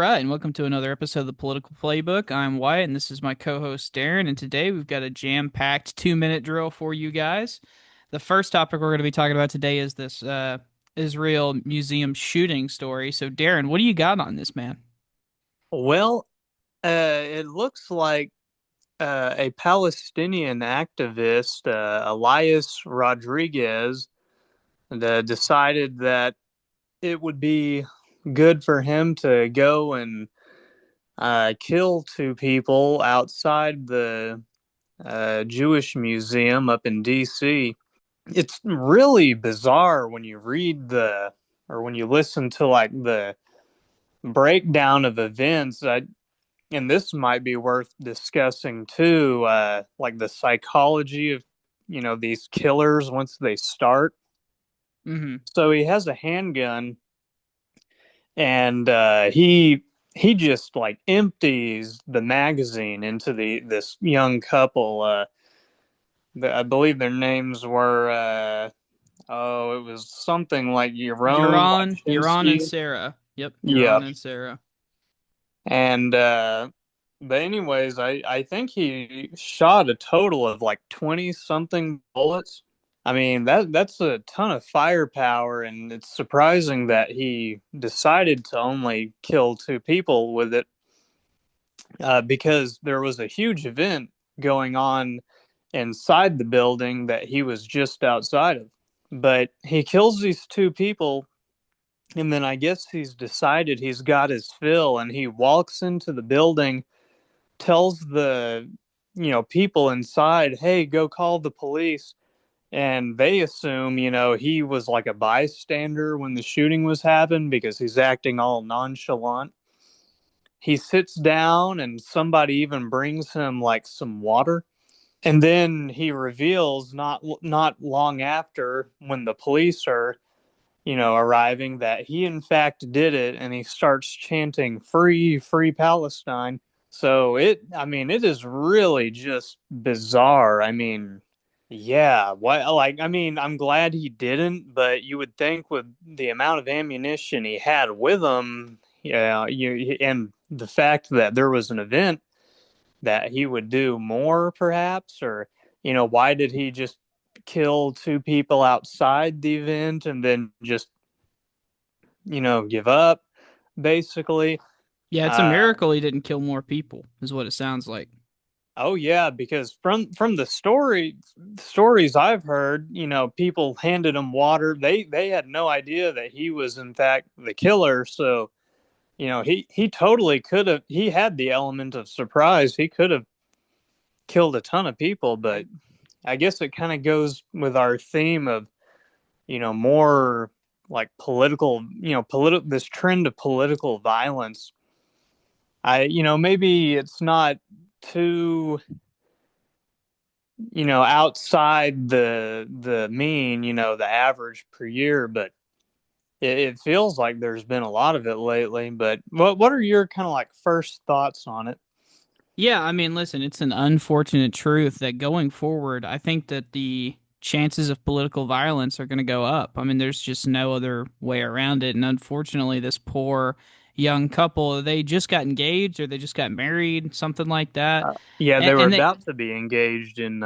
right, and welcome to another episode of the Political Playbook. I'm Wyatt, and this is my co-host Darren. And today we've got a jam-packed 2-minute drill for you guys. The first topic we're going to be talking about today is this Israel museum shooting story. So, Darren, what do you got on this, man? Well, it looks like a Palestinian activist, Elias Rodriguez, decided that it would be good for him to go and kill two people outside the Jewish museum up in D.C. It's really bizarre when you read or when you listen to like the breakdown of events. And this might be worth discussing too, like the psychology of these killers once they start. Mm-hmm. So he has a handgun, and he just like empties the magazine into this young couple. I believe their names were it was something like Yaron Euron and Lachinsky. Sarah. Yep, Yeah, Euron and Sarah. and but anyways, I think he shot a total of like 20 something bullets. I mean, that's a ton of firepower, and it's surprising that he decided to only kill two people with it, because there was a huge event going on inside the building that he was just outside of. But he kills these two people, and then I guess he's decided he's got his fill, and he walks into the building, tells the people inside, "Hey, go call the police." And they assume, he was like a bystander when the shooting was happened because he's acting all nonchalant. He sits down and somebody even brings him like some water. And then he reveals not long after, when the police are, arriving, that he in fact did it, and he starts chanting free, free Palestine. So it is really just bizarre. I mean, yeah, I'm glad he didn't, but you would think with the amount of ammunition he had with him, yeah, and the fact that there was an event, that he would do more perhaps, or why did he just kill two people outside the event and then just give up basically. Yeah, it's a uh miracle he didn't kill more people, is what it sounds like. oh yeah, because from the stories I've heard, people handed him water. They had no idea that he was in fact the killer. So he totally could have, he had the element of surprise, he could have killed a ton of people. But I guess it kind of goes with our theme of more like political, this trend of political violence. Maybe it's not too, outside the mean, the average per year, but it feels like there's been a lot of it lately. But what are your kind of like first thoughts on it? Yeah, I mean, listen, it's an unfortunate truth that going forward, I think that the chances of political violence are going to go up. I mean, there's just no other way around it. And unfortunately, this poor young couple, they just got engaged or they just got married, something like that. Yeah, they And, were and they, about to be engaged in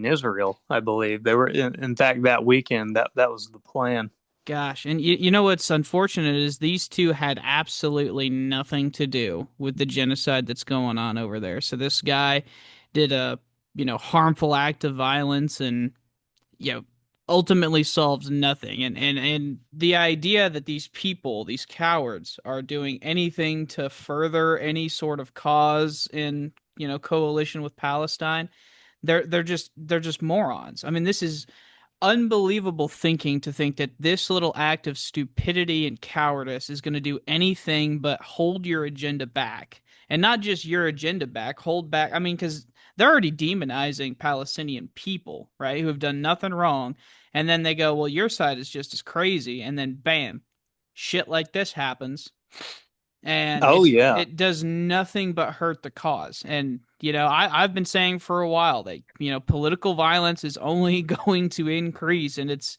Israel, I believe. They were in fact that weekend, that was the plan. Gosh, and you know what's unfortunate is these two had absolutely nothing to do with the genocide that's going on over there. So this guy did a, harmful act of violence and, you know, ultimately solves nothing. And the idea that these people, these cowards, are doing anything to further any sort of cause in, coalition with Palestine, they're just morons. I mean, this is unbelievable thinking to think that this little act of stupidity and cowardice is going to do anything but hold your agenda back. And not just your agenda back, hold back. I mean, because they're already demonizing Palestinian people, right, who have done nothing wrong. And then they go, well, your side is just as crazy. And then bam, shit like this happens and Oh yeah. it does nothing but hurt the cause. And I've been saying for a while that political violence is only going to increase, and it's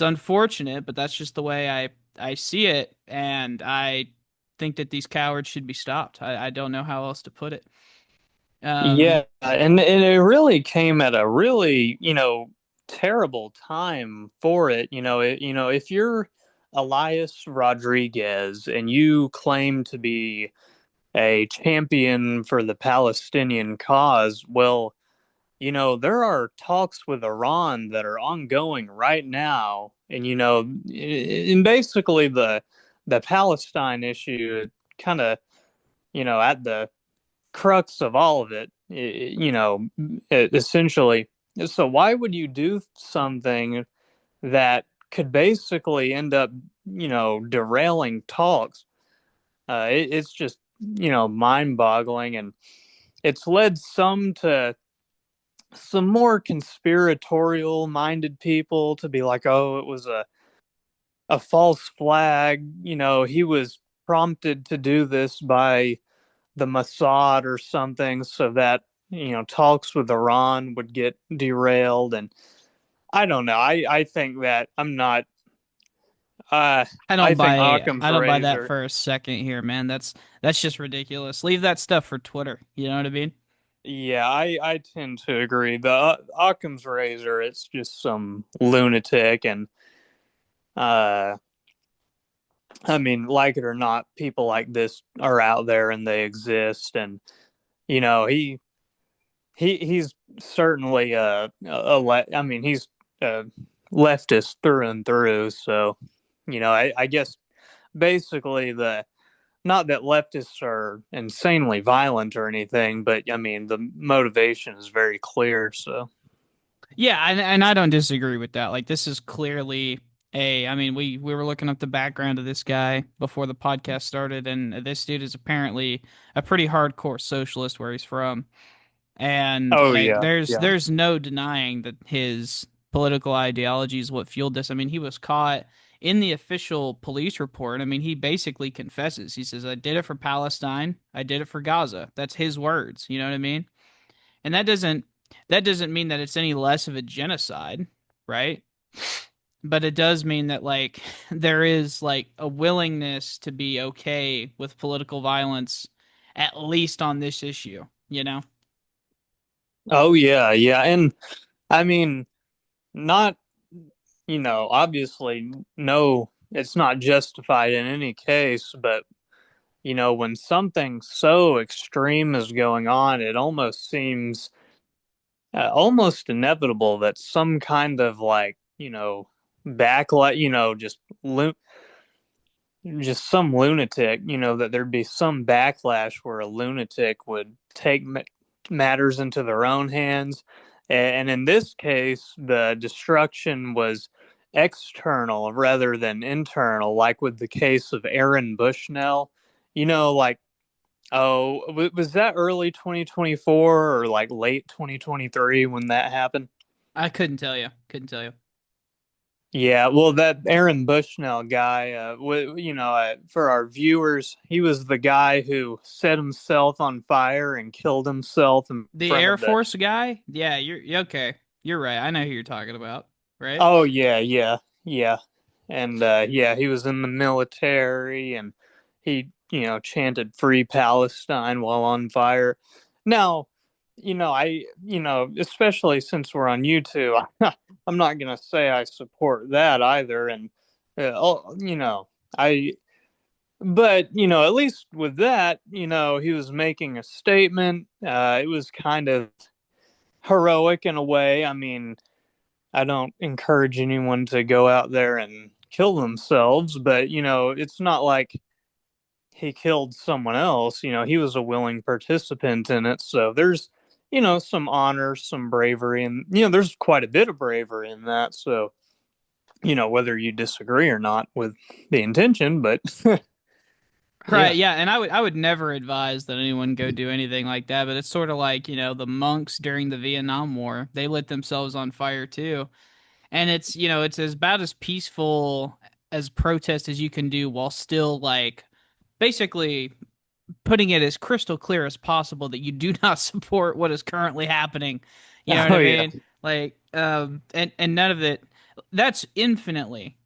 unfortunate, but that's just the way I see it. And I think that these cowards should be stopped. I don't know how else to put it. Um, Yeah, and it really came at a really, terrible time for it. If you're Elias Rodriguez and you claim to be a champion for the Palestinian cause, well, there are talks with Iran that are ongoing right now, and and basically the Palestine issue kind of, at the crux of all of it, essentially. So why would you do something that could basically end up, derailing talks? It's just, mind-boggling, and it's led some more conspiratorial minded people to be like, oh, it was a false flag. He was prompted to do this by the Mossad or something so that, talks with Iran would get derailed. And I don't know. I think that I'm not, uh, I think Occam's I don't buy that razor. for a second here, man. That's just ridiculous. Leave that stuff for Twitter. You know what I mean? Yeah, I tend to agree. The Occam's razor, it's just some lunatic. And, uh, I mean, like it or not, people like this are out there and they exist. And you know, he's certainly I mean, he's a leftist through and through. So, I guess basically the not that leftists are insanely violent or anything, but I mean, the motivation is very clear. So, Yeah, and I don't disagree with that. Like this is clearly I mean, we were looking up the background of this guy before the podcast started, and this dude is apparently a pretty hardcore socialist where he's from. And oh like yeah, yeah, there's no denying that his political ideology is what fueled this. I mean, he was caught in the official police report. I mean, he basically confesses. He says, "I did it for Palestine. I did it for Gaza." That's his words. You know what I mean? And that doesn't mean that it's any less of a genocide, right? But it does mean that like there is like a willingness to be okay with political violence, at least on this issue, you know? oh yeah, yeah, and I mean, not obviously, no, it's not justified in any case, but when something so extreme is going on, it almost seems almost inevitable that some kind of like, backlight, just some lunatic, that there'd be some backlash where a lunatic would take matters into their own hands. And in this case, the destruction was external rather than internal, like with the case of Aaron Bushnell. Like, oh, was that early 2024 or like late 2023 when that happened? I couldn't tell you. Couldn't tell you. Yeah, well, that Aaron Bushnell guy, for our viewers, he was the guy who set himself on fire and killed himself in The front Air of the. Force guy? Yeah, you're okay. You're right. I know who you're talking about, right? Oh yeah, yeah, yeah, and yeah, he was in the military, and he, chanted "Free Palestine" while on fire. Now, especially since we're on YouTube, I'm not gonna say I support that either, and I. But at least with that, he was making a statement. It was kind of heroic in a way. I mean, I don't encourage anyone to go out there and kill themselves, but it's not like he killed someone else. He was a willing participant in it. So there's, some honor, some bravery, and there's quite a bit of bravery in that. So, whether you disagree or not with the intention, but yeah. Right, yeah, and I would never advise that anyone go do anything like that, but it's sort of like, the monks during the Vietnam War. They lit themselves on fire too. And it's as about as peaceful as protest as you can do while still like basically putting it as crystal clear as possible that you do not support what is currently happening. You know what Oh I yeah. mean? Like and none of it that's infinitely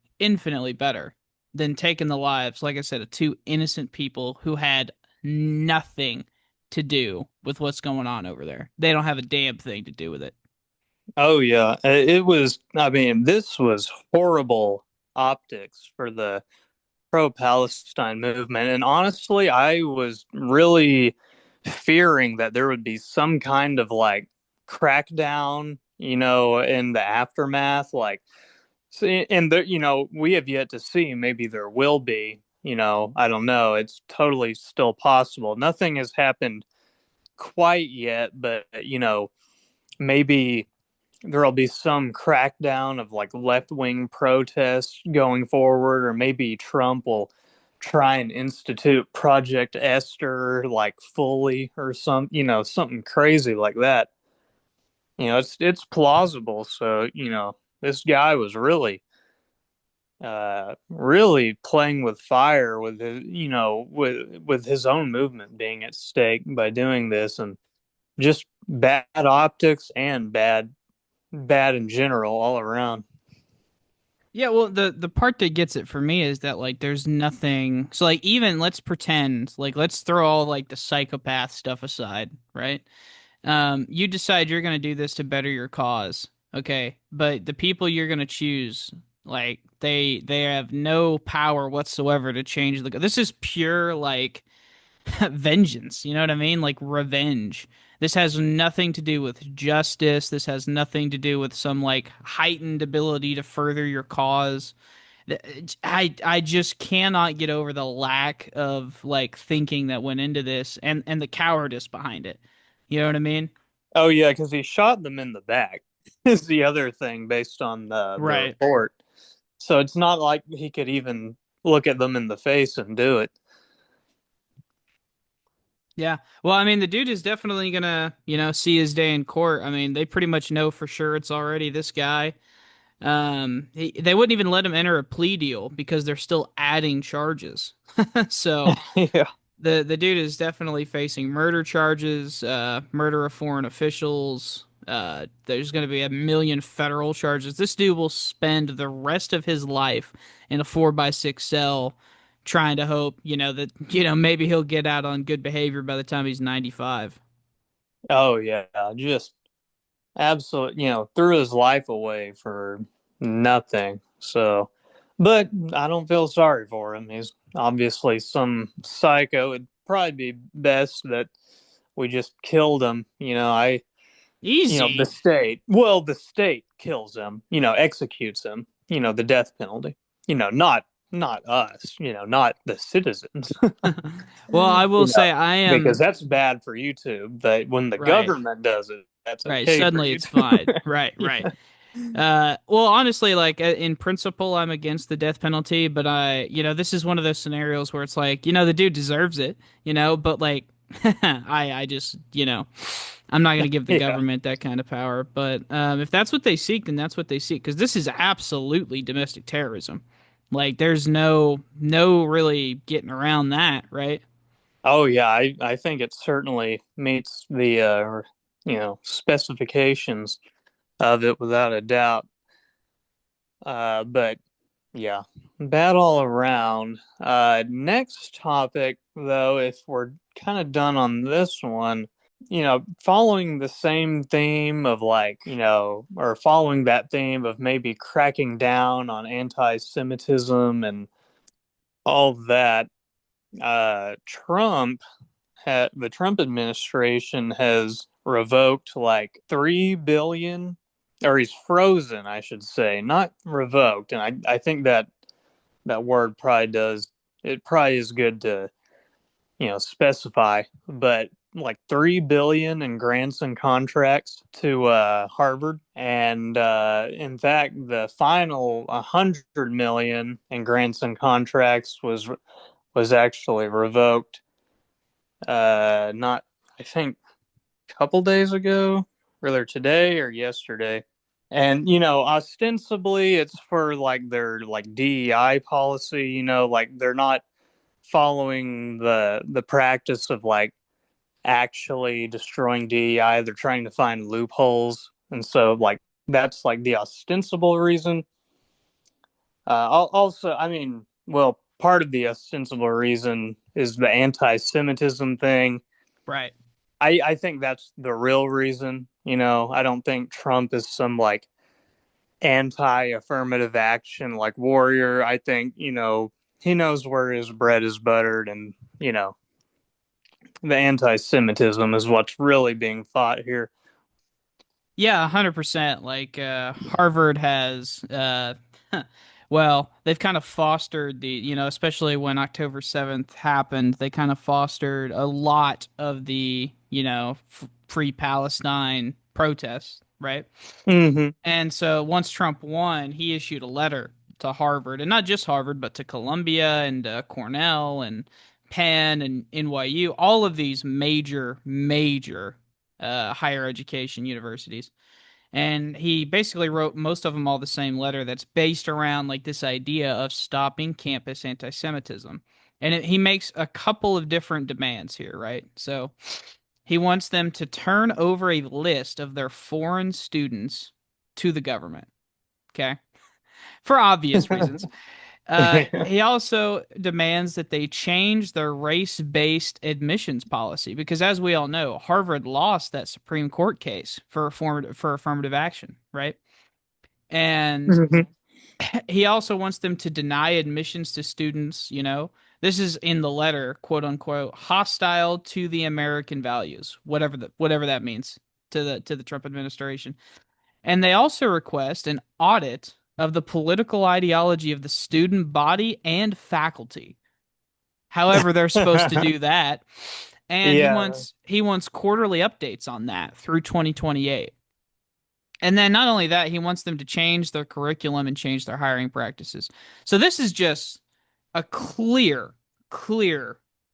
better. than taking the lives, like I said, of two innocent people who had nothing to do with what's going on over there. They don't have a damn thing to do with it. Oh yeah, it was. I mean, this was horrible optics for the pro-Palestine movement, and honestly, I was really fearing that there would be some kind of like crackdown, in the aftermath. Like, and we have yet to see. Maybe there will be. I don't know. It's totally still possible. Nothing has happened quite yet, but maybe there'll be some crackdown of like left wing protests going forward, or maybe Trump will try and institute Project Esther like fully or something crazy like that. It's plausible. So, this guy was really playing with fire with his with his own movement being at stake by doing this, and just bad optics and bad in general all around. Yeah, well, the part that gets it for me is that like there's nothing. So like even let's pretend like let's throw all like the psychopath stuff aside, right? You decide you're gonna do this to better your cause, okay? But the people you're gonna choose, like they have no power whatsoever to change the. This is pure like vengeance. You know what I mean? Like revenge. This has nothing to do with justice. This has nothing to do with some like heightened ability to further your cause. I just cannot get over the lack of like thinking that went into this and the cowardice behind it. You know what I mean? Oh yeah, because he shot them in the back. Is the other thing based on the Right. report. So it's not like he could even look at them in the face and do it. Yeah. Well, I mean, the dude is definitely gonna, see his day in court. I mean, they pretty much know for sure it's already this guy. They wouldn't even let him enter a plea deal because they're still adding charges. So Yeah. the dude is definitely facing murder charges, murder of foreign officials. There's going to be a million federal charges. This dude will spend the rest of his life in a 4x6 cell trying to hope, that, maybe he'll get out on good behavior by the time he's 95. Oh yeah. Just absolute. Threw his life away for nothing. So, but I don't feel sorry for him. He's obviously some psycho. It'd probably be best that we just killed him. The Easy. state, well, the state kills him, executes him, the death penalty, not us, not the citizens. Well, I will you know say I because am that's bad for YouTube. But when the right. government does it, that's Right. okay for Suddenly it's YouTube. fine. Right, right. Yeah. Well, honestly, like in principle, I'm against the death penalty, but this is one of those scenarios where it's like, the dude deserves it, but like, I just, I'm not gonna give the Yeah. government that kind of power. But if that's what they seek, then that's what they seek, because this is absolutely domestic terrorism. Like, there's no really getting around that, right? Oh yeah, I think it certainly meets the specifications of it without a doubt. But yeah, bad all around. Next topic, though, if we're kind of done on this one, following the same theme of like, or following that theme of maybe cracking down on anti-Semitism and all that, the Trump administration has revoked like 3 billion, or he's frozen, I should say, not revoked. And I think that word probably does, it probably is good to, specify, but like 3 billion in grants and contracts to Harvard. And in fact, the final 100 million in grants and contracts was actually revoked, not, I think, a couple days ago, whether today or yesterday. And ostensibly it's for like their like DEI policy. Like they're not following the practice of like actually destroying DEI. They're trying to find loopholes, and so like that's like the ostensible reason. Also, I mean, Well, part of the ostensible reason is the anti-Semitism thing. Right. I think that's the real reason. I don't think Trump is some like anti-affirmative action like warrior. I think he knows where his bread is buttered, and the anti-Semitism is what's really being fought here. Yeah, 100%. Like Harvard has well, they've kind of fostered especially when October 7th happened, they kind of fostered a lot of the, free Palestine protests, right? Mm-hmm. And so once Trump won, he issued a letter to Harvard, and not just Harvard, but to Columbia and Cornell and Penn and NYU, all of these major higher education universities. And he basically wrote most of them all the same letter that's based around like this idea of stopping campus anti-Semitism. And he makes a couple of different demands here, right? So he wants them to turn over a list of their foreign students to the government. Okay. For obvious reasons. He also demands that they change their race-based admissions policy because, as we all know, Harvard lost that Supreme Court case for affirmative action, right? And Mm-hmm. he also wants them to deny admissions to students, this is in the letter, quote unquote, hostile to the American values, whatever that means to the Trump administration. And they also request an audit of the political ideology of the student body and faculty. However, they're supposed to do that. And he Yeah. wants he wants quarterly updates on that through 2028. And then not only that, he wants them to change their curriculum and change their hiring practices. So this is just a clear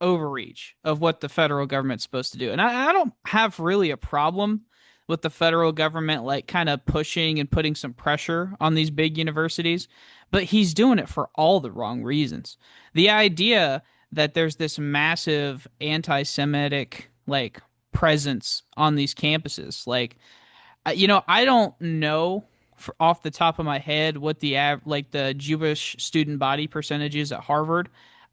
overreach of what the federal government's supposed to do. And I don't have really a problem with the federal government like kind of pushing and putting some pressure on these big universities, but he's doing it for all the wrong reasons. The idea that there's this massive anti-Semitic like presence on these campuses, like I don't know off the top of my head what like the Jewish student body percentage is at Harvard.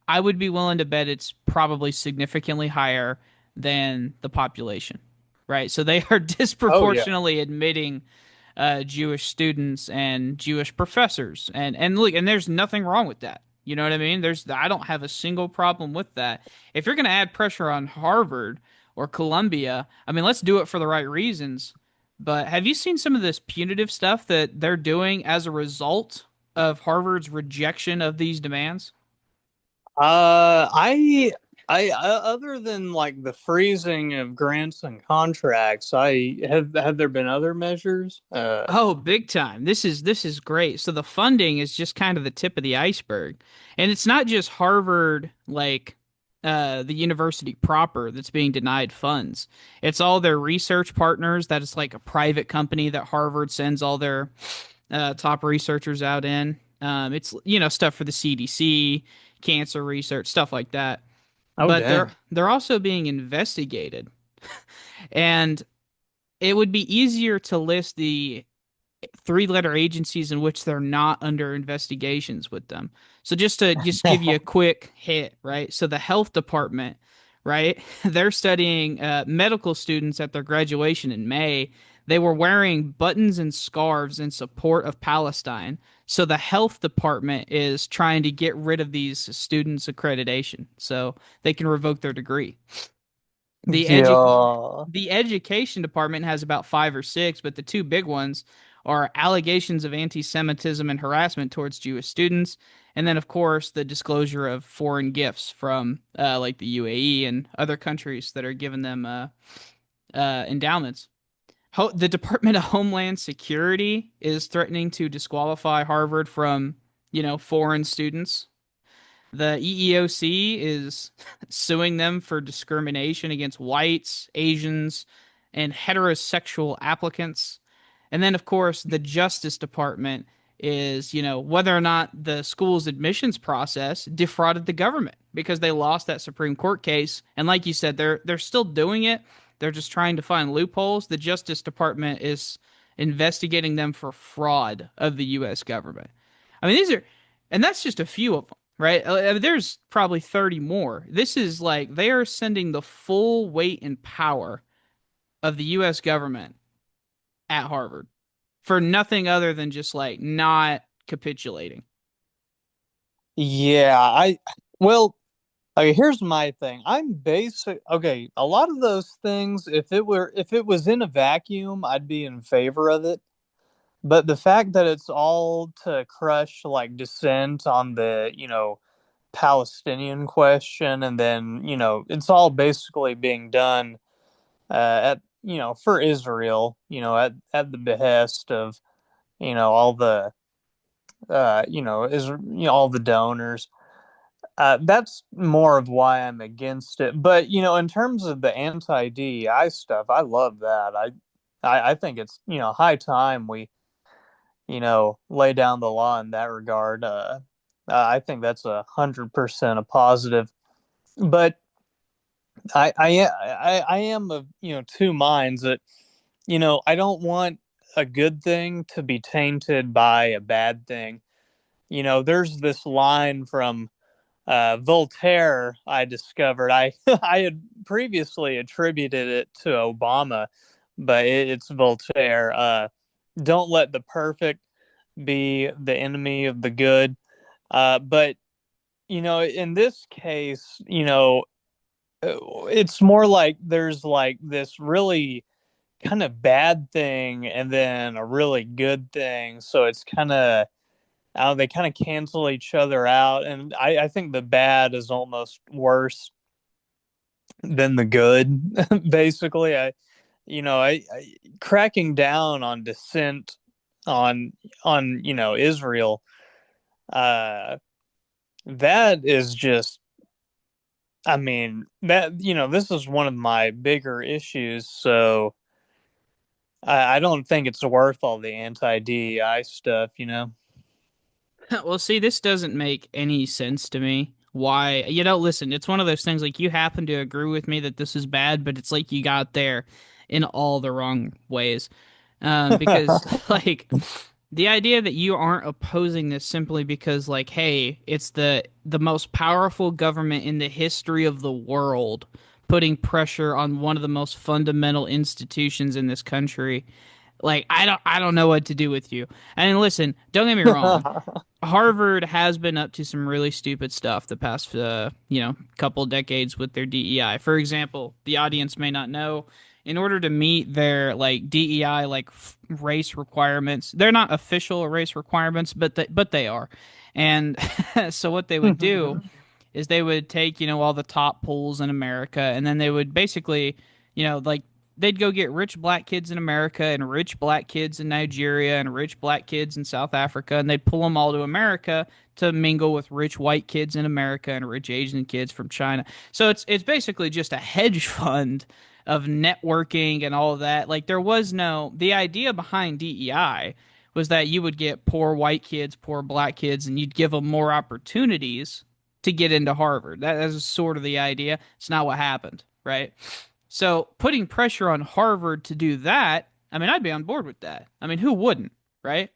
I would be willing to bet it's probably significantly higher than the population, right? So they are Oh yeah. disproportionately admitting Jewish students and Jewish professors, and look, and there's nothing wrong with that. You know what I mean? I don't have a single problem with that. If you're going to add pressure on Harvard or Columbia, I mean, let's do it for the right reasons. But have you seen some of this punitive stuff that they're doing as a result of Harvard's rejection of these demands? Other than like the freezing of grants and contracts, I have there been other measures? Oh, big time. This is great. So the funding is just kind of the tip of the iceberg. And it's not just Harvard like the university proper that's being denied funds. It's all their research partners that is like a private company that Harvard sends all their top researchers out in. It's stuff for the CDC, cancer research, stuff like that. Oh But they're dang. they're also being investigated. And it would be easier to list the three-letter agencies in which they're not under investigations with them. So just give you a quick hit, right? So the health department, right? They're studying medical students at their graduation in May. They were wearing buttons and scarves in support of Palestine. So the health department is trying to get rid of these students' accreditation so they can revoke their degree. The edu Yeah. the education department has about five or six, but the two big ones are allegations of anti-Semitism and harassment towards Jewish students, and then of course the disclosure of foreign gifts from like the UAE and other countries that are giving them endowments. The Department of Homeland Security is threatening to disqualify Harvard from, foreign students. The EEOC is suing them for discrimination against whites, Asians, and heterosexual applicants. And then, of course, the Justice Department is, whether or not the school's admissions process defrauded the government because they lost that Supreme Court case. And like you said, they're still doing it. They're just trying to find loopholes. The Justice Department is investigating them for fraud of the U.S. government. I mean, and that's just a few of them, right? There's probably 30 more. This is like they are sending the full weight and power of the US government at Harvard for nothing other than just like not capitulating. Yeah, well, okay, here's my thing. I'm basic. Okay, a lot of those things, if it was in a vacuum, I'd be in favor of it. But the fact that it's all to crush like dissent on the, Palestinian question, and then, it's all basically being done for Israel, at the behest of, all the all the donors. That's more of why I'm against it. But in terms of the anti-DEI stuff, I love that. I think it's high time we lay down the law in that regard. I think that's 100% a positive. But I am of two minds that I don't want a good thing to be tainted by a bad thing. There's this line from Voltaire I discovered. I had previously attributed it to Obama, but it's Voltaire. Don't let the perfect be the enemy of the good. But in this case, it's more like there's like this really kind of bad thing and then a really good thing. So it's kind of they kind of cancel each other out, and I think the bad is almost worse than the good. Basically, I cracking down on dissent on Israel. Uh, that is just, I mean, that this is one of my bigger issues. So I don't think it's worth all the anti DEI stuff. Well, see, this doesn't make any sense to me. Why? Listen, it's one of those things like you happen to agree with me that this is bad, but it's like you got there in all the wrong ways. Because like the idea that you aren't opposing this simply because like, hey, it's the most powerful government in the history of the world putting pressure on one of the most fundamental institutions in this country. Like I don't know what to do with you. And listen, don't get me wrong. Harvard has been up to some really stupid stuff the past, couple decades with their DEI. For example, the audience may not know, in order to meet their like DEI race requirements, they're not official race requirements, but they are. And so what they would do is they would take, all the top pools in America, and then they would basically, like they'd go get rich black kids in America and rich black kids in Nigeria and rich black kids in South Africa, and they'd pull them all to America to mingle with rich white kids in America and rich Asian kids from China. So it's basically just a hedge fund of networking and all of that. Like there was no the idea behind DEI was that you would get poor white kids, poor black kids, and you'd give them more opportunities to get into Harvard. That is sort of the idea. It's not what happened, right? So putting pressure on Harvard to do that, I mean, I'd be on board with that. I mean, who wouldn't, right?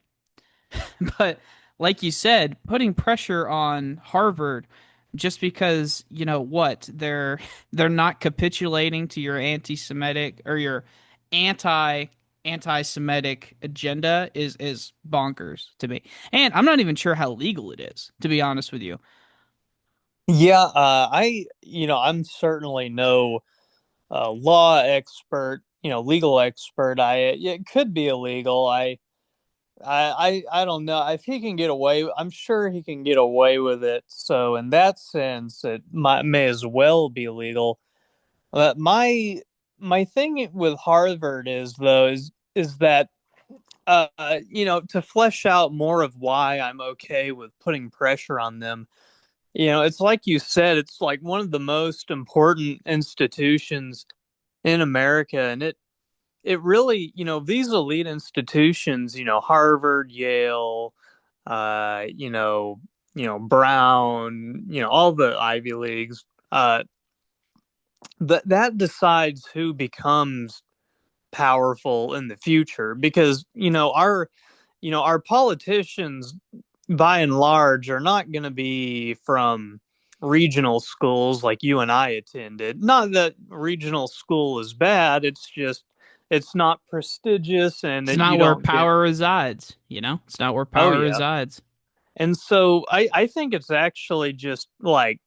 But like you said, putting pressure on Harvard just because, they're not capitulating to your anti-Semitic or your anti-Semitic agenda is bonkers to me. And I'm not even sure how legal it is, to be honest with you. Yeah, I'm certainly no law expert, legal expert. It could be illegal. I don't know if he can get away. I'm sure he can get away with it. So in that sense, may as well be legal. My thing with Harvard is though is that to flesh out more of why I'm okay with putting pressure on them. It's like you said, it's like one of the most important institutions in America, and it really, these elite institutions, Harvard, Yale, uh, you know, Brown, all the Ivy Leagues, that decides who becomes powerful in the future because our politicians by and large, are not going to be from regional schools like you and I attended. Not that regional school is bad, it's just it's not prestigious and It's that you not where don't get. power resides, you know? It's not where Oh power yeah. resides. And so I think it's actually just like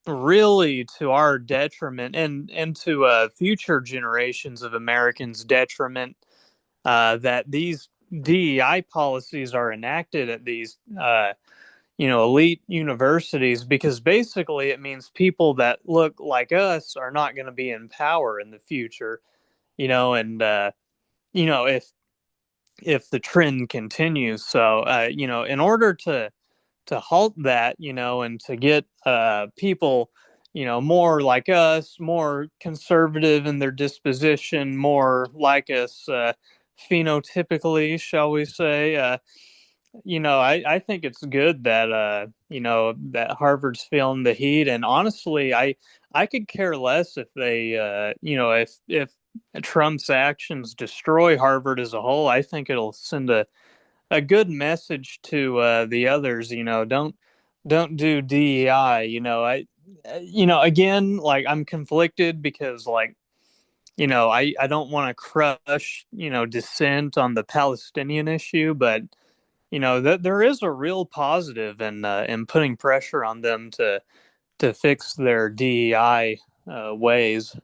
really to our detriment and to future generations of Americans' detriment that these DEI policies are enacted at these elite universities, because basically it means people that look like us are not going to be in power in the future, and if the trend continues. So in order to halt that, and to get people, more like us, more conservative in their disposition, more like us phenotypically, shall we say. I think it's good that that Harvard's feeling the heat, and honestly, I could care less if they if Trump's actions destroy Harvard as a whole. I think it'll send a good message to the others. Don't do DEI. Again, like I'm conflicted because like I don't want to crush dissent on the Palestinian issue, but that there is a real positive in putting pressure on them to fix their DEI ways.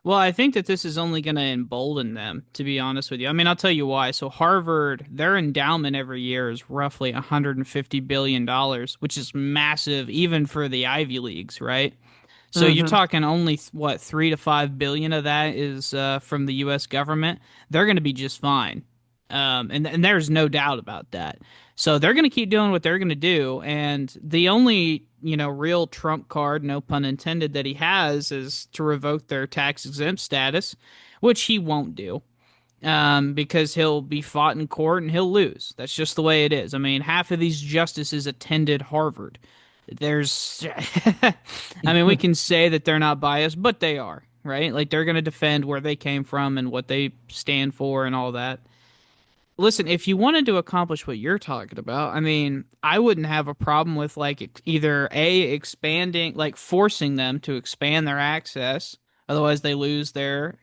Well, I think that this is only going to embolden them, to be honest with you. I mean, I'll tell you why. So, Harvard, their endowment every year is roughly $150 billion, which is massive, even for the Ivy Leagues, right? So you're Mm-hmm. talking only what 3 to 5 billion of that is from the U.S. government. They're going to be just fine, and there's no doubt about that. So they're going to keep doing what they're going to do, and the only real trump card, no pun intended, that he has is to revoke their tax exempt status, which he won't do because he'll be fought in court and he'll lose. That's just the way it is. I mean, half of these justices attended Harvard. There's, I mean, we can say that they're not biased, but they are, right? Like they're going to defend where they came from and what they stand for and all that. Listen, if you wanted to accomplish what you're talking about, I mean, I wouldn't have a problem with like either A, expanding, like forcing them to expand their access, otherwise they lose their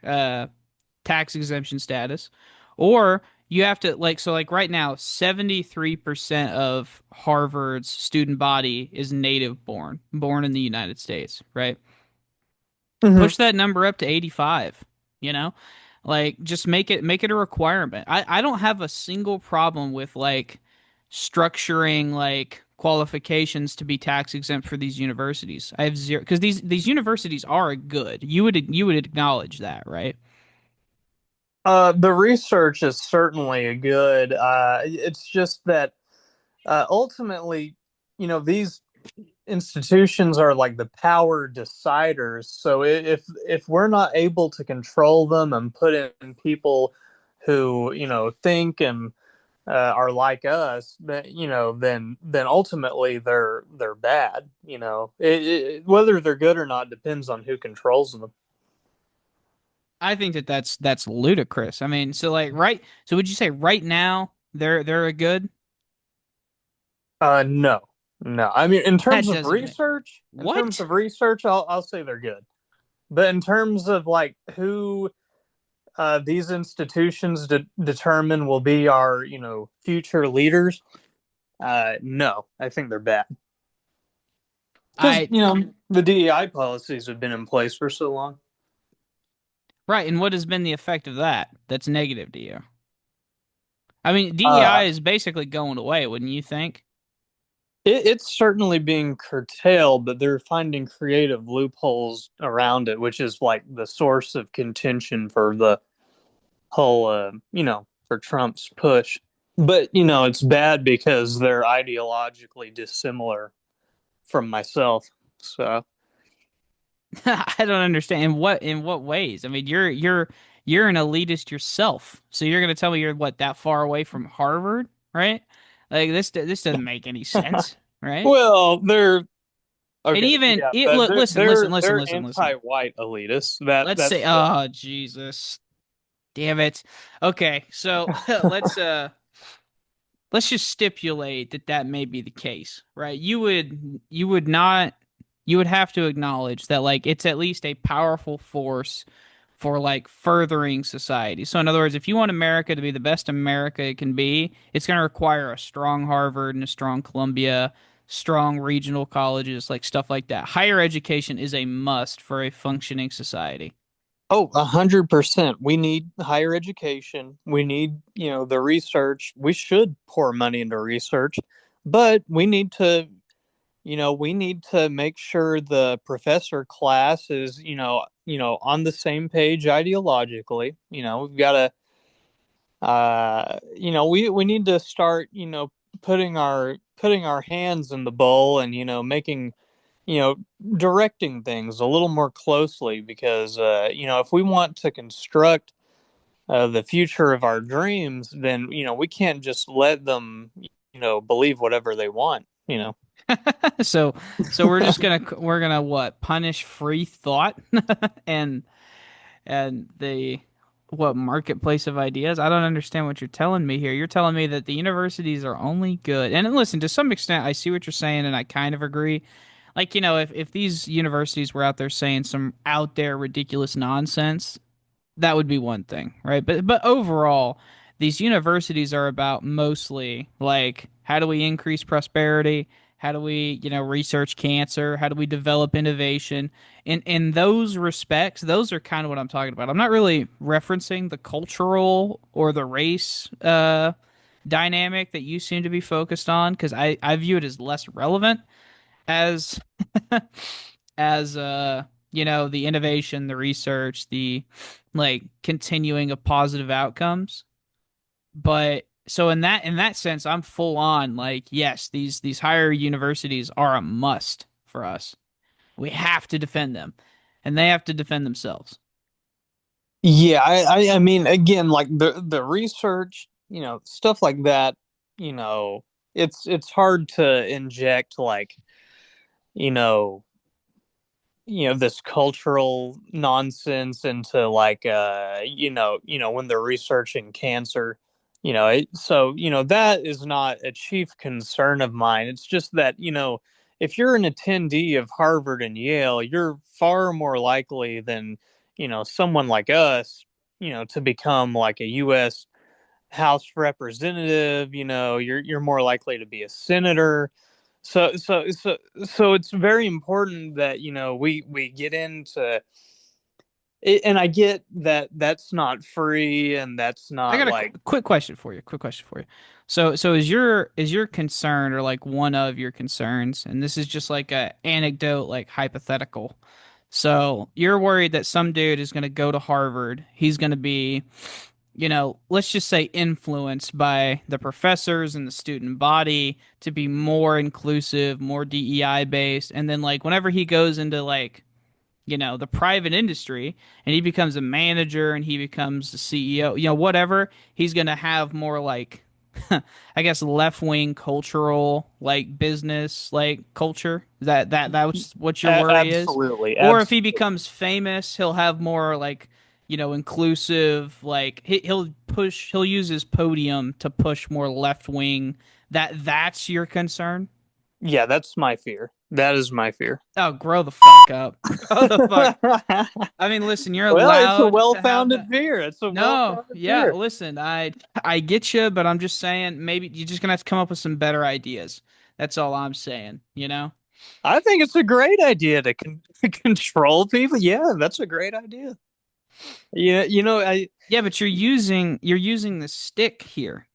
tax exemption status, or you have to like so like right now 73% of Harvard's student body is native born in the United States, right? Mm-hmm. Push that number up to 85, you know? Like just make it a requirement. I don't have a single problem with like structuring like qualifications to be tax exempt for these universities. I have zero because these universities are good. You would acknowledge that, right? The research is certainly good. It's just that ultimately, these institutions are like the power deciders. So if we're not able to control them and put in people who think and are like us, then then ultimately they're bad. Whether they're good or not depends on who controls them. I think that that's ludicrous. I mean, so like so would you say right now they're a good? No, no. I mean, That doesn't make in terms what? of research, I'll say they're good. But in terms of like who these institutions determine will be our future leaders, no, I think they're bad because I the DEI policies have been in place for so long. Right, and what has been the effect of that? That's negative to you. I mean, DEI Uh, is basically going away, wouldn't you think? it's certainly being curtailed, but they're finding creative loopholes around it, which is like the source of contention for the whole, for Trump's push. But, it's bad because they're ideologically dissimilar from myself. So, I don't understand in what ways. I mean, you're an elitist yourself, so you're gonna tell me you're what that far away from Harvard, right? Like this doesn't make any sense, right? well, they're And okay. even Yeah, it but look, listen, listen, listen, they're listen, listen. anti-white elitists. Let's say, That's oh Jesus, damn it. Okay, so let's let's just stipulate that that may be the case, right? You would not you would have to acknowledge that like it's at least a powerful force for like furthering society. So in other words, if you want America to be the best America it can be, it's going to require a strong Harvard and a strong Columbia, strong regional colleges, like stuff like that. Higher education is a must for a functioning society. Oh, 100%. We need higher education. We need, the research. We should pour money into research, but we need to make sure the professor class is, on the same page ideologically. We've got to, we need to start, putting our hands in the bowl and, making, you know, directing things a little more closely because, if we want to construct the future of our dreams, then, we can't just let them, believe whatever they want. So so we're gonna what? Punish free thought and the what marketplace of ideas? I don't understand what you're telling me here. You're telling me that the universities are only good. And listen, to some extent, I see what you're saying, and I kind of agree. Like, if these universities were out there saying some out there ridiculous nonsense, that would be one thing, right? But overall, these universities are about mostly like how do we increase prosperity? How do we, research cancer? How do we develop innovation? In those respects, those are kind of what I'm talking about. I'm not really referencing the cultural or the race dynamic that you seem to be focused on because I view it as less relevant as as the innovation, the research, the like continuing of positive outcomes. But so in that sense, I'm full on like yes, these higher universities are a must for us. We have to defend them, and they have to defend themselves. Yeah, I mean, again, like the research, stuff like that, you know, it's hard to inject like, you know, this cultural nonsense into like when they're researching cancer, so that is not a chief concern of mine. It's just that, if you're an attendee of Harvard and Yale, you're far more likely than, someone like us, to become like a US House representative. You're more likely to be a senator. So it's very important that, we get into it, and I get that that's not free and that's I not got a like. quick question for you. Quick question for you. So is your concern or like one of your concerns, and this is just like a anecdote, like hypothetical. So you're worried that some dude is going to go to Harvard. He's going to be, let's just say influenced by the professors and the student body to be more inclusive, more DEI based, and then like whenever he goes into like the private industry and he becomes a manager and he becomes the CEO, whatever, he's going to have more like I guess left-wing cultural like business like culture. That's what your worry is? Absolutely, Or if he absolutely. becomes famous, he'll have more like inclusive like he'll use his podium to push more left-wing. That's your concern? Yeah, that's my fear. That is my fear. Oh, grow the fuck up. Grow the fuck. I mean, listen, you're Well, it's a allowed to have well-founded that. fear. It's a No, well-founded yeah, fear. listen, I get you, but I'm just saying maybe you're just gonna have to come up with some better ideas. That's all I'm saying? I think it's a great idea to control people. Yeah, that's a great idea. Yeah, I. Yeah, but you're using the stick here.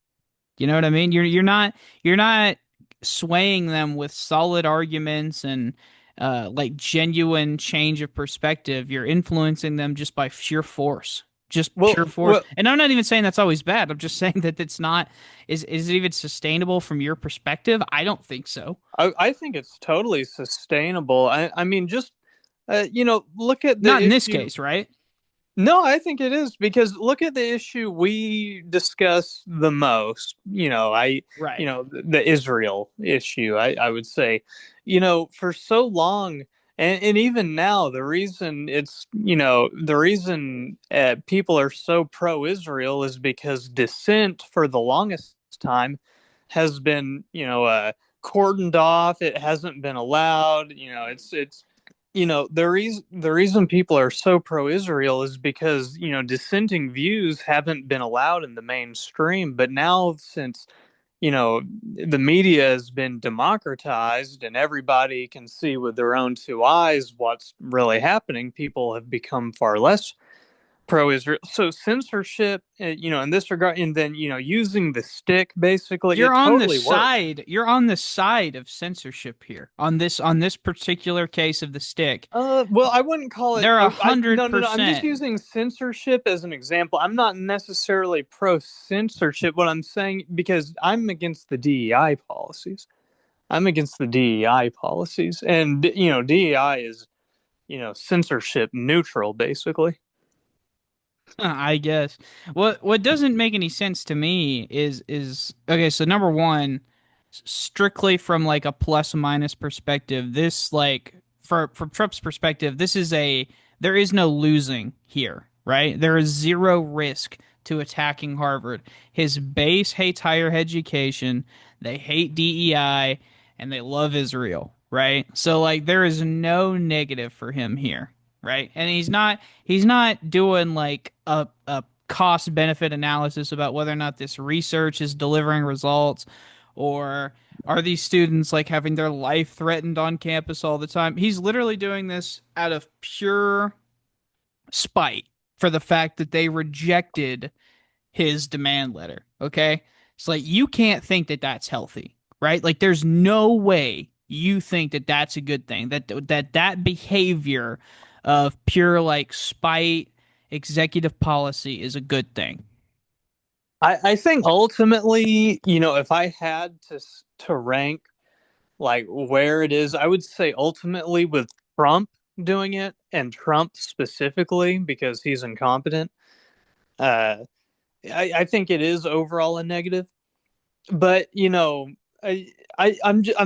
You know what I mean? You're not swaying them with solid arguments and like genuine change of perspective. You're influencing them just by sheer force. Just well, pure force. well, And I'm not even saying that's always bad. I'm just saying that it's not is it even sustainable from your perspective? I don't think so. I think it's totally sustainable. I mean, just look at Not the in this issue. case, right? No, I think it is because look at the issue we discuss the most. Right. The Israel issue. I would say, for so long, and even now, the reason people are so pro-Israel is because dissent for the longest time has been, cordoned off. It hasn't been allowed. It's the reason people are so pro-Israel is because dissenting views haven't been allowed in the mainstream. But now, since the media has been democratized and everybody can see with their own two eyes what's really happening, people have become far less pro-Israel. So censorship, in this regard, and then using the stick, basically, You're it on the totally works. side. You're on the side of censorship here on this particular case of the stick. Well, I wouldn't call it. They're a No, hundred no, no. I'm just percent. using censorship as an example. I'm not necessarily pro censorship. What I'm saying, because I'm against the DEI policies. I'm against the DEI policies, and DEI is censorship neutral, basically. I guess. What doesn't make any sense to me is okay, so number one, strictly from like a plus minus perspective, this like from Trump's perspective, there is no losing here, right? There is zero risk to attacking Harvard. His base hates higher education, they hate DEI, and they love Israel, right? So like there is no negative for him here, right? And he's not doing like a cost benefit analysis about whether or not this research is delivering results, or are these students like having their life threatened on campus all the time. He's literally doing this out of pure spite for the fact that they rejected his demand letter. Okay. It's like you can't think that that's healthy, right? Like there's no way you think that that's a good thing. That behavior of pure like spite executive policy is a good thing. I think ultimately, if I had to rank like where it is, I would say ultimately with Trump doing it, and Trump specifically because he's incompetent. Uh, I think it is overall a negative. But I'm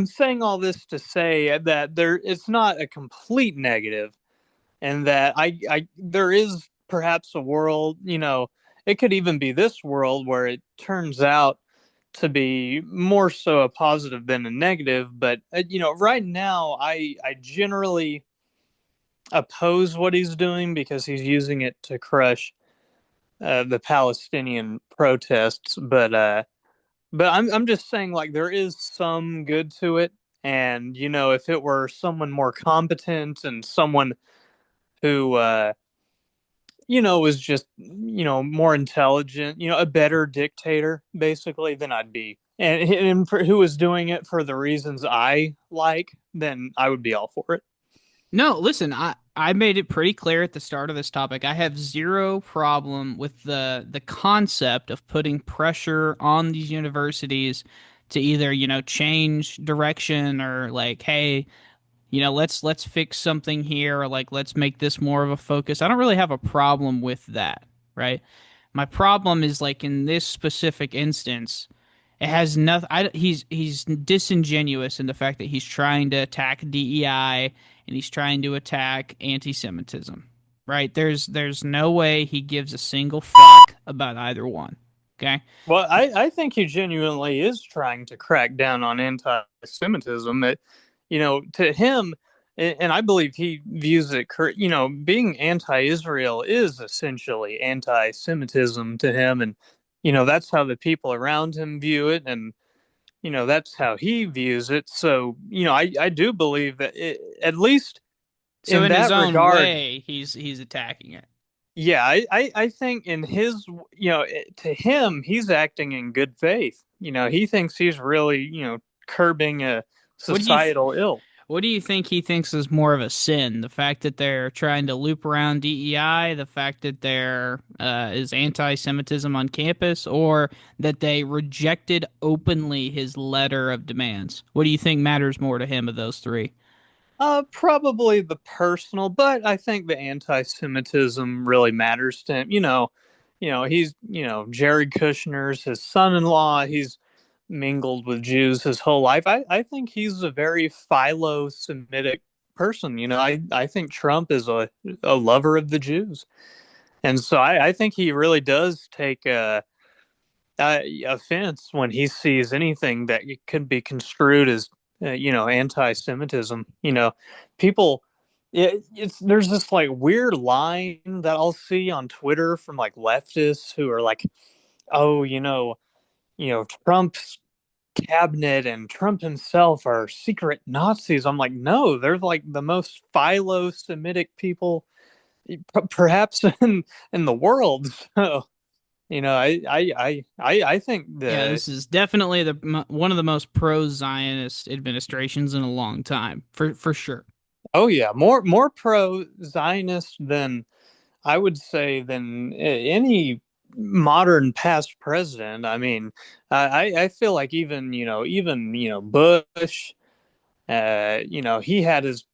saying all this to say that it's not a complete negative, and that I there is perhaps a world, it could even be this world where it turns out to be more so a positive than a negative. But right now, I generally oppose what he's doing because he's using it to crush the Palestinian protests. But I'm just saying, like, there is some good to it. And if it were someone more competent and someone who was just more intelligent, a better dictator, basically, than I'd be. And for who was doing it for the reasons I like, then I would be all for it. No, listen, I made it pretty clear at the start of this topic. I have zero problem with the concept of putting pressure on these universities to either, change direction, or like, hey, let's fix something here, or like let's make this more of a focus. I don't really have a problem with that, right? My problem is like in this specific instance, it has nothing. He's disingenuous in the fact that he's trying to attack DEI and he's trying to attack anti-Semitism, right? There's no way he gives a single fuck about either one. Okay. Well, I think he genuinely is trying to crack down on anti-Semitism. That, to him, and I believe he views it, being anti-Israel is essentially anti-Semitism to him, and that's how the people around him view it, and that's how he views it. So I do believe that at least So in in his that own regard, way, he's attacking it. yeah, I think in his, to him, he's acting in good faith. He thinks he's really, curbing a What do you th- societal ill. What do you think he thinks is more of a sin? The fact that they're trying to loop around DEI, the fact that there is anti-Semitism on campus, or that they rejected openly his letter of demands? What do you think matters more to him of those three? Probably the personal, but I think the anti-Semitism really matters to him. He's, Jared Kushner's his son-in-law. He's mingled with Jews his whole life. I think he's a very philo-Semitic person. I think Trump is a lover of the Jews. And so I think he really does take offense when he sees anything that could be construed as, anti-Semitism. People, it's there's this like weird line that I'll see on Twitter from like leftists who are like, oh, Trump's cabinet and Trump himself are secret Nazis. I'm like, no, they're like the most philo-Semitic people perhaps in the world. So, I think Yeah, that. this is definitely the one of the most pro-Zionist administrations in a long time, for sure. Oh yeah, more pro-Zionist than I would say than any modern past president. I mean, I feel like even Bush, he had his,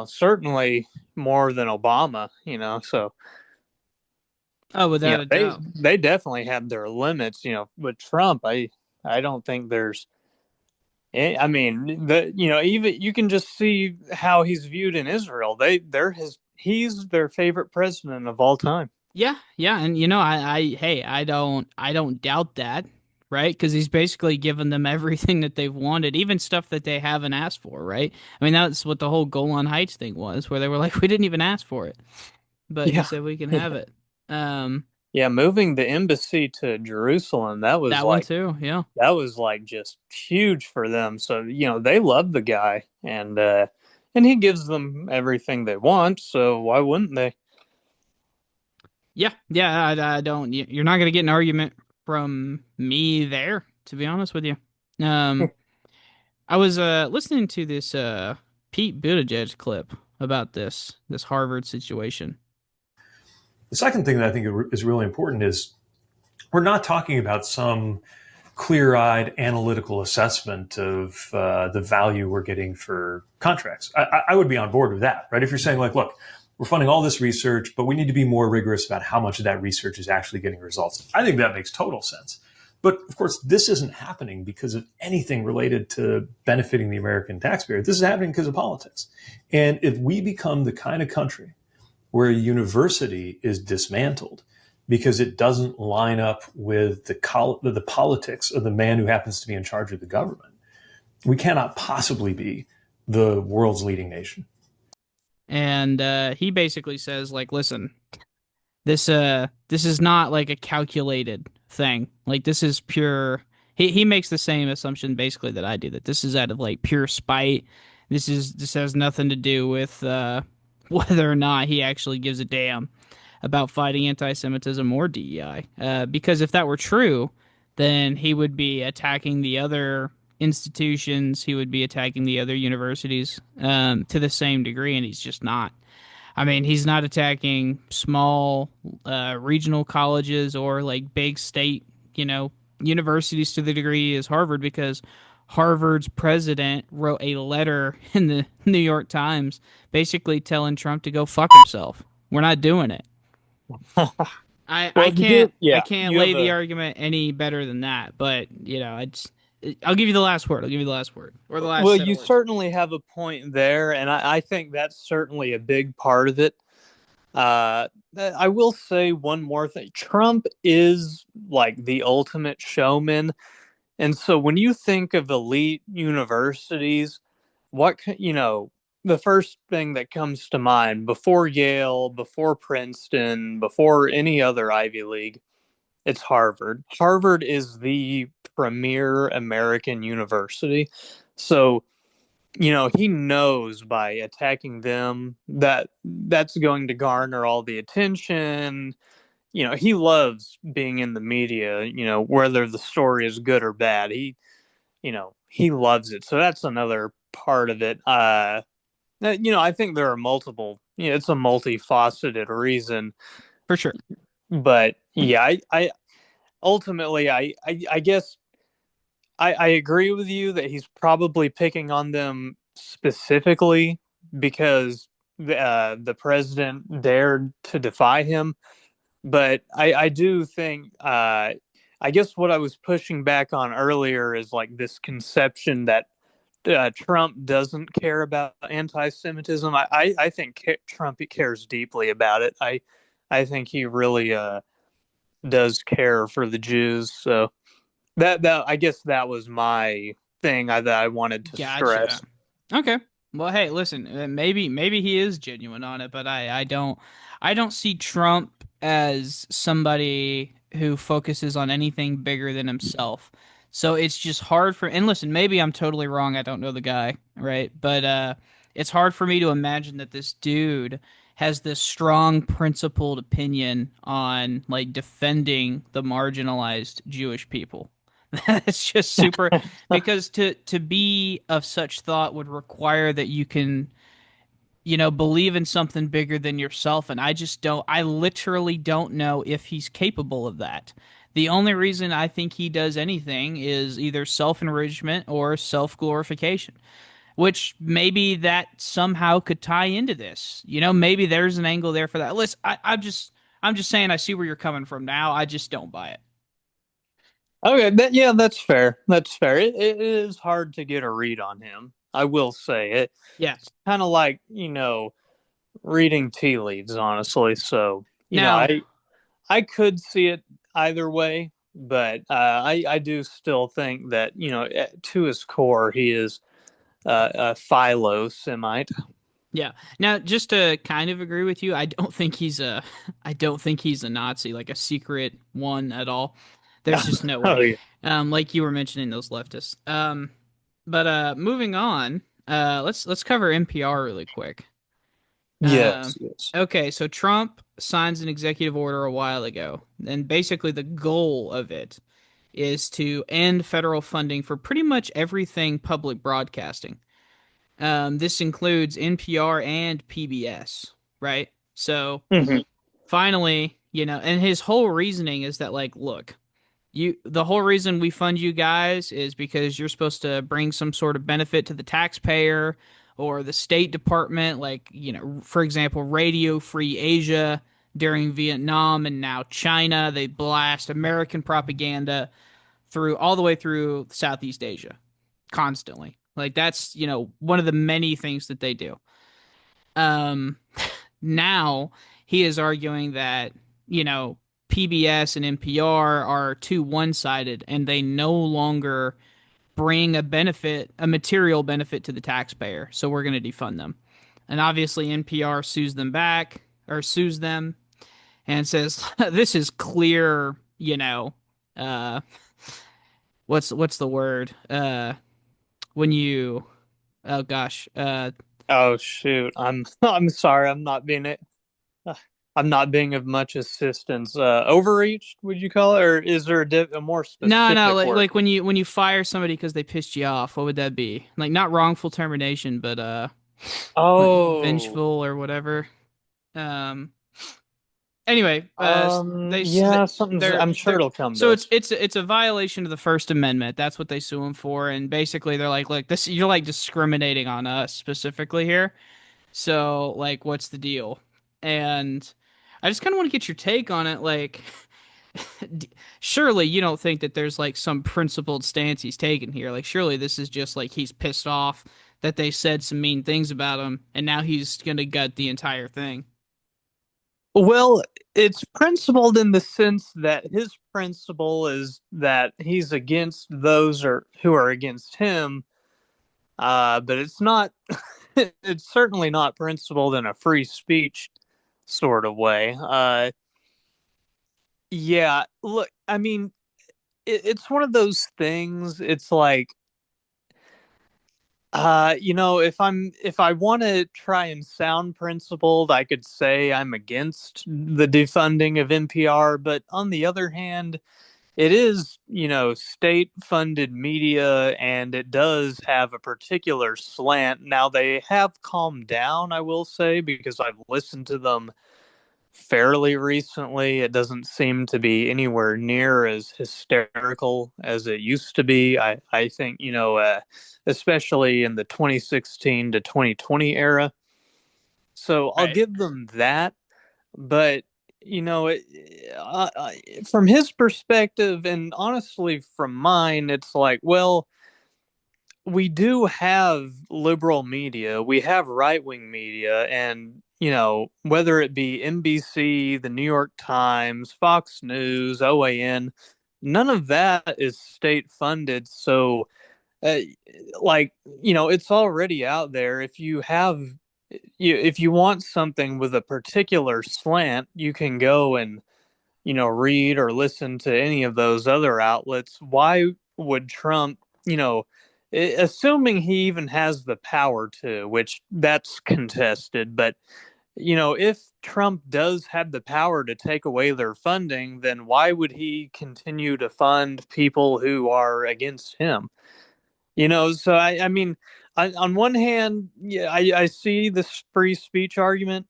certainly more than Obama. So Oh, without a they doubt. they definitely had their limits. With Trump, I don't think there's. I mean, even you can just see how he's viewed in Israel. He's their favorite president of all time. Yeah, yeah, and hey, I don't doubt that, right? Because he's basically given them everything that they've wanted, even stuff that they haven't asked for, right? I mean, that's what the whole Golan Heights thing was, where they were like, we didn't even ask for it, but he Yeah, said we can have yeah, it. Um, yeah. Moving the embassy to Jerusalem, that one too, yeah. that was like just huge for them. So they love the guy, and he gives them everything they want. So why wouldn't they? Yeah, yeah, I don't. You're not gonna get an argument from me there, to be honest with you. Um, I was listening to this Pete Buttigieg clip about this Harvard situation. The second thing that I think is really important is we're not talking about some clear-eyed analytical assessment of the value we're getting for contracts. I would be on board with that, right? If you're saying like, look, we're funding all this research, but we need to be more rigorous about how much of that research is actually getting results. I think that makes total sense. But of course, this isn't happening because of anything related to benefiting the American taxpayer. This is happening because of politics. And if we become the kind of country where a university is dismantled because it doesn't line up with the politics of the man who happens to be in charge of the government, we cannot possibly be the world's leading nation. And he basically says like, listen, this is not like a calculated thing. Like this is pure. He makes the same assumption basically that I do, that this is out of like pure spite. This has nothing to do with whether or not he actually gives a damn about fighting anti-Semitism or DEI. Because if that were true, then he would be attacking the other institutions. He would be attacking the other universities to the same degree, and he's just not. I mean, he's not attacking small regional colleges or like big state, universities to the degree as Harvard, because Harvard's president wrote a letter in the New York Times basically telling Trump to go fuck himself. We're not doing it. I Well, can't I yeah, can't you lay have the a argument any better than that. But I'll give you the last word. I'll give you the last word or the last well, set of you words. certainly have a point there, and I think that's certainly a big part of it. I will say one more thing. Trump is like the ultimate showman. And so when you think of elite universities, the first thing that comes to mind before Yale, before Princeton, before any other Ivy League, it's Harvard. Harvard is the premier American university. So, he knows by attacking them that that's going to garner all the attention. He loves being in the media, whether the story is good or bad. He loves it. So that's another part of it. I think there are multiple, it's a multifaceted reason. For sure. But yeah, I ultimately, I guess I agree with you that he's probably picking on them specifically because the president dared to defy him. But I do think, I guess what I was pushing back on earlier is like this conception that Trump doesn't care about anti-Semitism. I think Trump cares deeply about it. I think he really does care for the Jews. So That I guess that was my thing that I wanted to stress. Gotcha. Okay. Well, hey, listen, maybe he is genuine on it, but I don't see Trump as somebody who focuses on anything bigger than himself. So it's just hard for, and listen, maybe I'm totally wrong. I don't know the guy, right? But it's hard for me to imagine that this dude has this strong principled opinion on like defending the marginalized Jewish people. It's just super because to be of such thought would require that you can, believe in something bigger than yourself, and I literally don't know if he's capable of that. The only reason I think he does anything is either self-enrichment or self-glorification, which maybe that somehow could tie into this. Maybe there's an angle there for that. Listen, I'm just saying I see where you're coming from now. I just don't buy it. Okay, yeah, that's fair. That's fair. It is hard to get a read on him. I will say it. Yeah. It's kind of like, reading tea leaves, honestly. So, Now, I could see it either way, but I do still think that, to his core, he is a philo Semite. yeah. Now, just to kind of agree with you, I don't think he's a Nazi, like a secret one at all. There's just no way. Oh, yeah. Like you were mentioning those leftists. But moving on, let's cover NPR really quick. Yes, Um, yes. okay, so Trump signs an executive order a while ago, and basically the goal of it is to end federal funding for pretty much everything public broadcasting. This includes NPR and PBS, right? So Mhm. finally, and his whole reasoning is that, like, look, the whole reason we fund you guys is because you're supposed to bring some sort of benefit to the taxpayer or the State Department, like, for example, Radio Free Asia during Vietnam and now China. They blast American propaganda through all the way through Southeast Asia constantly. Like that's, one of the many things that they do. Um Now he is arguing that, PBS and NPR are too one-sided and they no longer bring a material benefit to the taxpayer. So we're going to defund them. And obviously NPR sues them back or sues them and says this is clear, uh what's the word? When you oh gosh, Oh shoot. I'm sorry. I'm not being of much assistance. Overreach, would you call it, or is there a more no, specific word? like when you fire somebody because they pissed you off, what would that be? Like not wrongful termination, but like Oh, vengeful or whatever. Um. Anyway, yeah, something's. I'm sure they're it'll come so to us. it's a violation of the First Amendment. That's what they sue him for, and basically they're like, look, this you're like discriminating on us specifically here. So like, what's the deal? And I just kind of want to get your take on it, like. Surely you don't think that there's like some principled stance he's taken here. Like, surely this is just like he's pissed off that they said some mean things about him, and now he's gonna gut the entire thing. Well, it's principled in the sense that his principle is that he's against those or who are against him. But it's not. It's certainly not principled in a free speech sort of way. Yeah. Look, I mean, it's one of those things. It's like, if I want to try and sound principled, I could say I'm against the defunding of NPR. But on the other hand, it is, state funded media and it does have a particular slant. Now, they have calmed down, I will say, because I've listened to them fairly recently. It doesn't seem to be anywhere near as hysterical as it used to be. I think, especially in the 2016 to 2020 era. So I'll Right. give them that. But, you know, it, from his perspective, and honestly from mine, it's like, well, we do have liberal media, we have right wing media, and whether it be NBC, the New York Times, Fox News, OAN, none of that is state funded. So, uh, like, it's already out there. If you want something with a particular slant, you can go and read or listen to any of those other outlets. Why would Trump, assuming he even has the power to, which that's contested, but if Trump does have the power to take away their funding, then why would he continue to fund people who are against him? So I mean, on one hand, yeah, I see this free speech argument.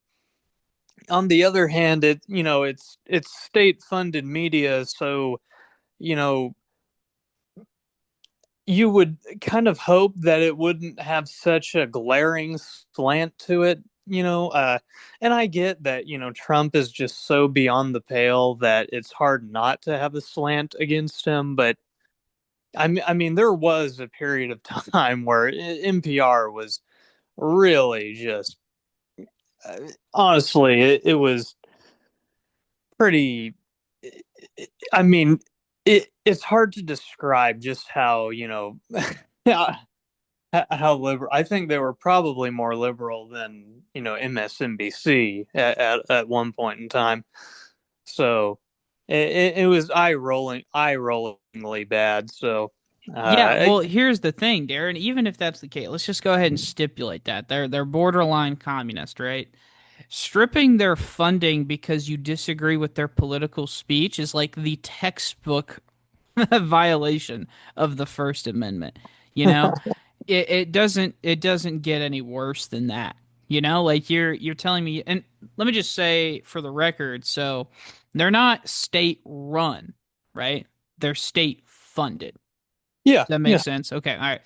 On the other hand, it's state funded media, so you know you would kind of hope that it wouldn't have such a glaring slant to it. And I get that Trump is just so beyond the pale that it's hard not to have a slant against him. But I mean, there was a period of time where NPR was really just honestly, it was pretty. I mean, it's hard to describe just how how liberal. I think they were probably more liberal than MSNBC at one point in time. So it was eye rollingly bad. So Yeah, uh, well, here's the thing, Darren. Even if that's the case, let's just go ahead and stipulate that they're borderline communist, right? Stripping their funding because you disagree with their political speech is like the textbook violation of the First Amendment. You know, it doesn't get any worse than that. Like you're telling me, and let me just say for the record, so they're not state run, right? They're state funded. yeah, Does that make yeah. sense? Okay, all right.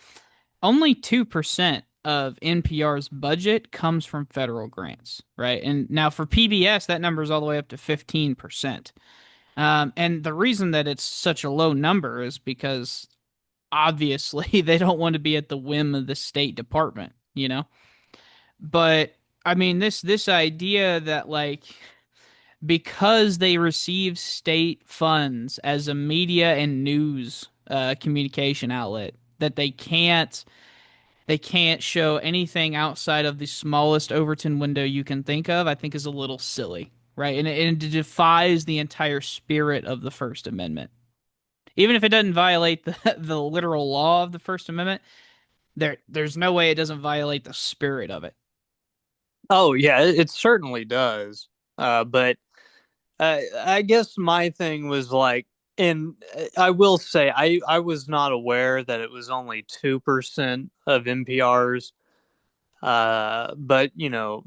Only 2% of NPR's budget comes from federal grants, right? And now for PBS, that number is all the way up to 15%. And the reason that it's such a low number is because obviously they don't want to be at the whim of the State Department, you know? But I mean this idea that like because they receive state funds as a media and news communication outlet that they can't show anything outside of the smallest Overton window you can think of, I think is a little silly, right? And it defies the entire spirit of the First Amendment. Even if it doesn't violate the the literal law of the First Amendment, there's no way it doesn't violate the spirit of it. Oh yeah, it certainly does. But I guess my thing was like, and I will say, I was not aware that it was only 2% of NPR's, but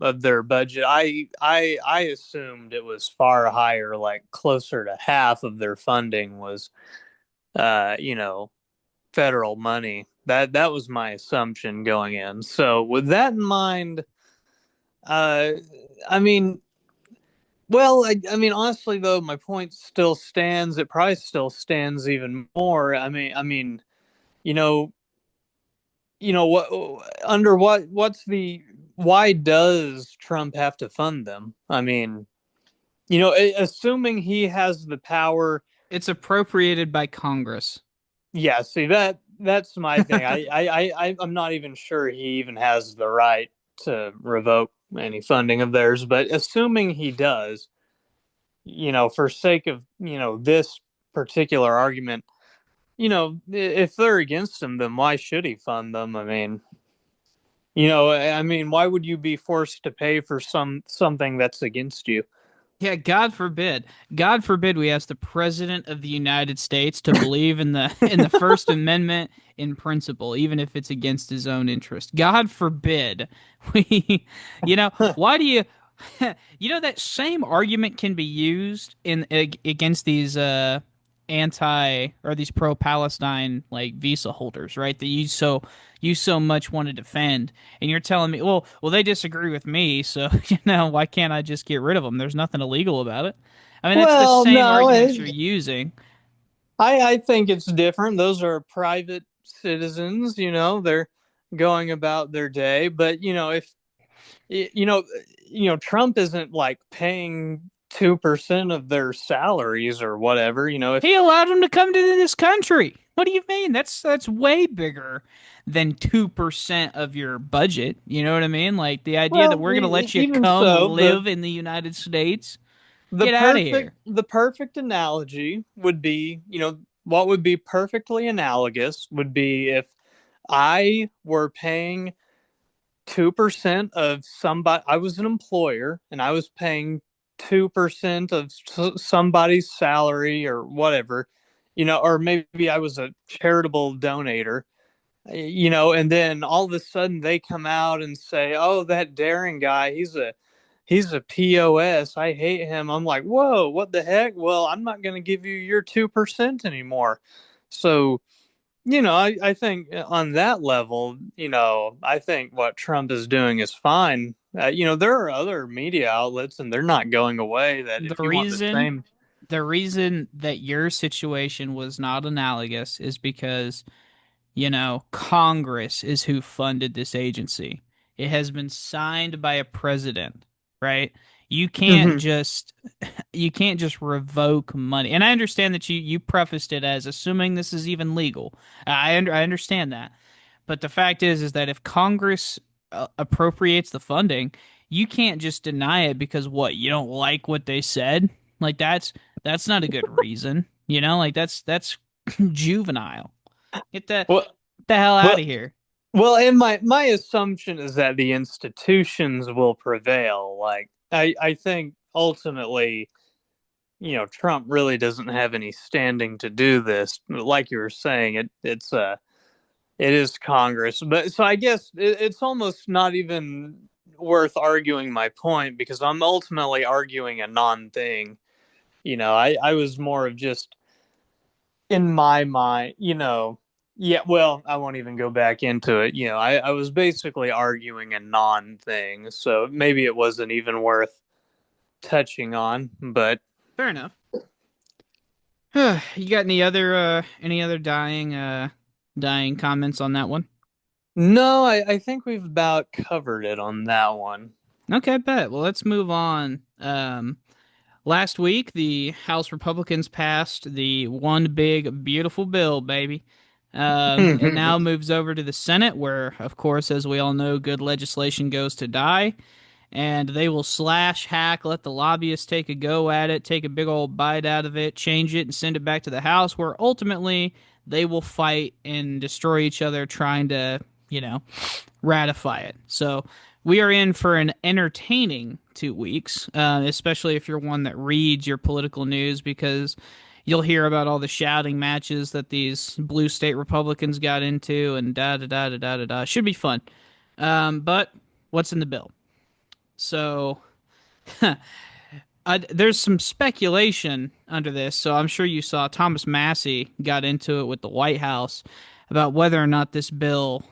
of their budget. I assumed it was far higher, like closer to half of their funding was, uh, you know, federal money. That was my assumption going in. So with that in mind, uh, I mean, well, I mean, honestly, though, my point still stands. It probably still stands even more. I mean, you know, what under what's the why does Trump have to fund them? I mean, assuming he has the power. It's appropriated by Congress. Yeah, see that's my thing. I'm not even sure he even has the right to revoke any funding of theirs, but assuming he does, for sake of, this particular argument, if they're against him, then why should he fund them? I mean, why would you be forced to pay for something that's against you? Yeah, God forbid. God forbid we ask the President of the United States to believe in the in the First Amendment in principle, even if it's against his own interest. God forbid we why do you that same argument can be used against these anti or these pro-Palestine like visa holders, right? That you so much want to defend, and you're telling me, well, they disagree with me, so why can't I just get rid of them? There's nothing illegal about it. I mean, that's the Well, same no, arguments you're using. I think it's different. Those are private citizens, they're going about their day. But if you know, Trump isn't like paying 2% of their salaries or whatever. If He allowed them to come to this country. What do you mean? That's way bigger than 2% of your budget. You know what I mean? Like the idea that well, we're going to let you even come so, live in the United States. the Get out of perfect here. the perfect analogy would be, what would be perfectly analogous would be if I were paying 2% of somebody. I was an employer and I was paying 2% of somebody's salary or whatever, or maybe I was a charitable donator, and then all of a sudden they come out and say, "Oh, that daring guy, he's a POS. I hate him." I'm like, "Whoa, what the heck?" Well, I'm not going to give you your 2% anymore. So, I think on that level, I think what Trump is doing is fine. There are other media outlets and they're not going away that The if you want the reason same. the reason that your situation was not analogous is because Congress is who funded this agency. It has been signed by a president, right? You can't Mhm. just you can't just revoke money. And I understand that you prefaced it as assuming this is even legal. I understand that. But the fact is that if Congress appropriates the funding, you can't just deny it because what, you don't like what they said? Like that's not a good reason. Like that's juvenile. Get Well, the hell out well, of here. well, and my assumption is that the institutions will prevail. Like I think ultimately, Trump really doesn't have any standing to do this. Like you were saying, it is Congress. But so I guess it's almost not even worth arguing my point because I'm ultimately arguing a non-thing. I was more of just in my mind, yeah, well, I won't even go back into it. I was basically arguing a non-thing, so maybe it wasn't even worth touching on. But Fair enough. You got any other dying comments on that one? no, I think we've about covered it on that one. Okay, bet. Well, let's move on. Last week, the House Republicans passed the one big beautiful bill, baby. It now moves over to the Senate, where, of course, as we all know, good legislation goes to die, and they will slash, hack, let the lobbyists take a go at it, take a big old bite out of it, change it, and send it back to the House, where ultimately they will fight and destroy each other trying to, ratify it. So we are in for an entertaining 2 weeks, especially if you're one that reads your political news, because you'll hear about all the shouting matches that these blue state Republicans got into and da da da da da da da. Should be fun. But what's in the bill? So there's some speculation under this. So I'm sure you saw Thomas Massey got into it with the White House about whether or not this bill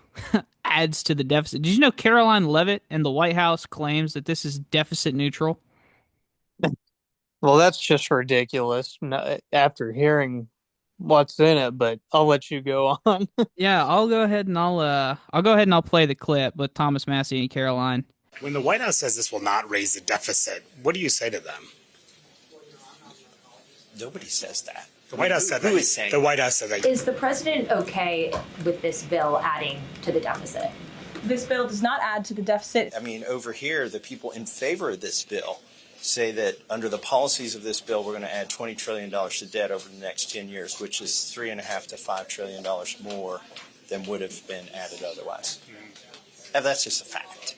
adds to the deficit. Did you know Caroline Leavitt in the White House claims that this is deficit neutral? Well, that's just ridiculous after hearing what's in it, but I'll let you go on. Yeah, I'll go ahead and I'll play the clip with Thomas Massey and Caroline. When the White House says this will not raise the deficit, what do you say to them? Nobody says that. The White House said that. Who is saying the White House said that. Is the president okay with this bill adding to the deficit? This bill does not add to the deficit. I mean, over here, the people in favor of this bill say that under the policies of this bill, we're going to add $20 trillion to debt over the next 10 years, which is $3.5 to $5 trillion more than would have been added otherwise. And that's just a fact.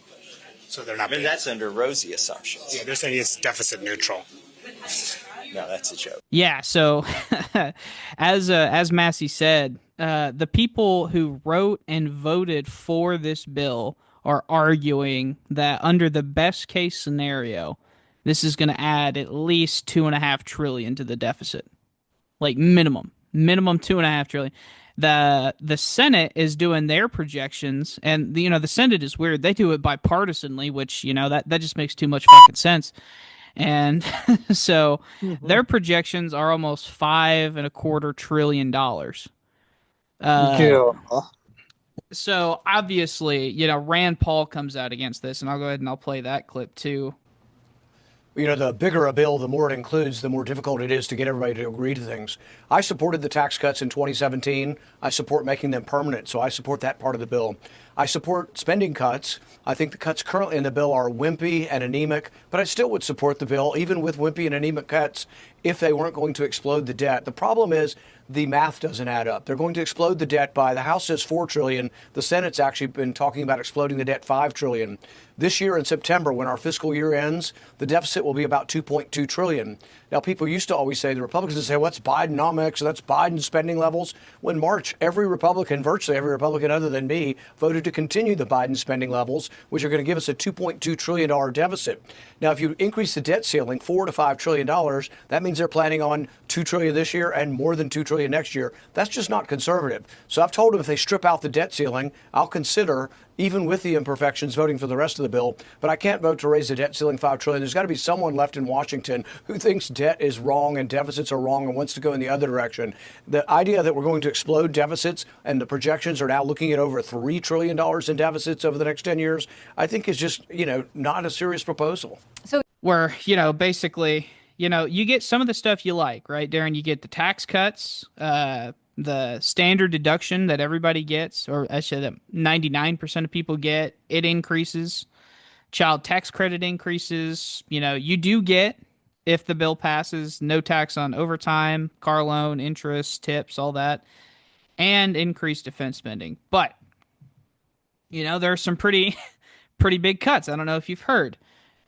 So they're not. I mean, that's under rosy assumptions. Yeah, they're saying it's deficit neutral. No, that's a joke. Yeah, so as Massey said, the people who wrote and voted for this bill are arguing that under the best case scenario, this is going to add at least 2.5 trillion to the deficit, like minimum 2.5 trillion. The Senate is doing their projections, and the Senate is weird. They do it bipartisanly, which that just makes too much fucking sense. And so their projections are almost $5.25 trillion. Yeah. So obviously, Rand Paul comes out against this, and I'll go ahead and I'll play that clip too. The bigger a bill, the more it includes, the more difficult it is to get everybody to agree to things. I supported the tax cuts in 2017. I support making them permanent, so I support that part of the bill. I support spending cuts. I think the cuts currently in the bill are wimpy and anemic, but I still would support the bill, even with wimpy and anemic cuts, if they weren't going to explode the debt. The problem is the math doesn't add up. They're going to explode the debt by, the House says $4 trillion. The Senate's actually been talking about exploding the debt $5 trillion. This year in September, when our fiscal year ends, the deficit will be about $2.2 trillion. Now, people used to always say, the Republicans would say, what's Bidenomics? That's Biden spending levels. When March, every Republican, virtually every Republican other than me, voted to continue the Biden spending levels, which are going to give us a $2.2 trillion deficit. Now, if you increase the debt ceiling $4 to $5 trillion, that means they're planning on $2 trillion this year and more than $2 trillion next year. That's just not conservative. So I've told them if they strip out the debt ceiling, I'll consider, even with the imperfections, voting for the rest of the bill. But I can't vote to raise the debt ceiling $5 trillion. There's got to be someone left in Washington who thinks debt is wrong and deficits are wrong and wants to go in the other direction. The idea that we're going to explode deficits, and the projections are now looking at over $3 trillion in deficits over the next 10 years, I think is just, not a serious proposal. Where, basically, you get some of the stuff you like, right, Darren? You get the tax cuts, the standard deduction that everybody gets, or actually that 99% of people get, it increases. Child tax credit increases. You do get, if the bill passes, no tax on overtime, car loan, interest, tips, all that, and increased defense spending. But, there are some pretty big cuts. I don't know if you've heard.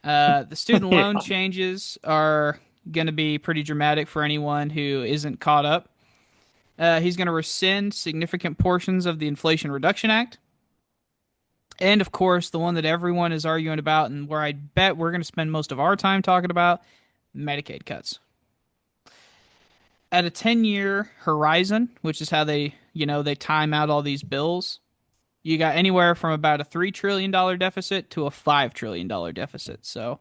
The student loan changes are going to be pretty dramatic for anyone who isn't caught up. He's going to rescind significant portions of the Inflation Reduction Act. And, of course, the one that everyone is arguing about and where I bet we're going to spend most of our time talking about, Medicaid cuts. At a 10-year horizon, which is how they time out all thare bills, you got anywhere from about a $3 trillion deficit to a $5 trillion deficit. So,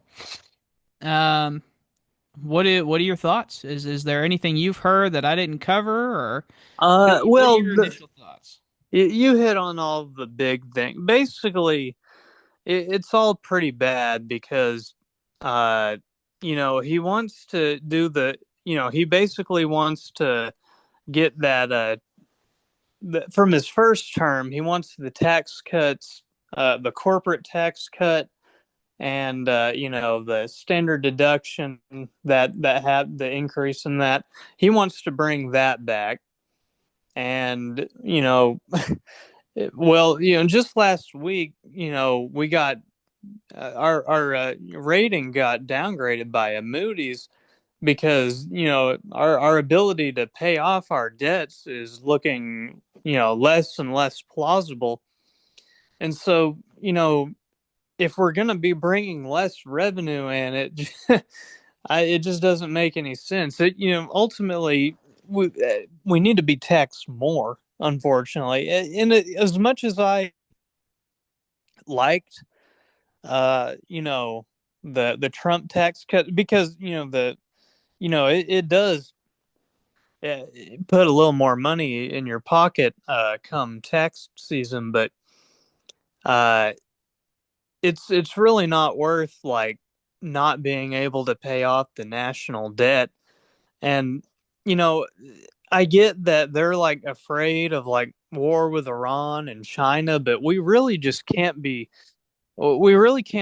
what are your thoughts? Is there anything you've heard that I didn't cover, or what are your initial thoughts? You hit on all the big things. Basically, it's all pretty bad because, he wants to do he basically wants to get that, from his first term, he wants the tax cuts, the corporate tax cut, and the standard deduction that had the increase in that. He wants to bring that back. And, just last week, we got our rating got downgraded by a Moody's because, our ability to pay off our debts is looking, less and less plausible. And so, if we're going to be bringing less revenue in, it just doesn't make any sense. Ultimately, we need to be taxed more, unfortunately. And as much as I liked, the Trump tax cut, because it does put a little more money in your pocket come tax season, but it's really not worth not being able to pay off the national debt. And I get that they're afraid of war with Iran and China, but we really can't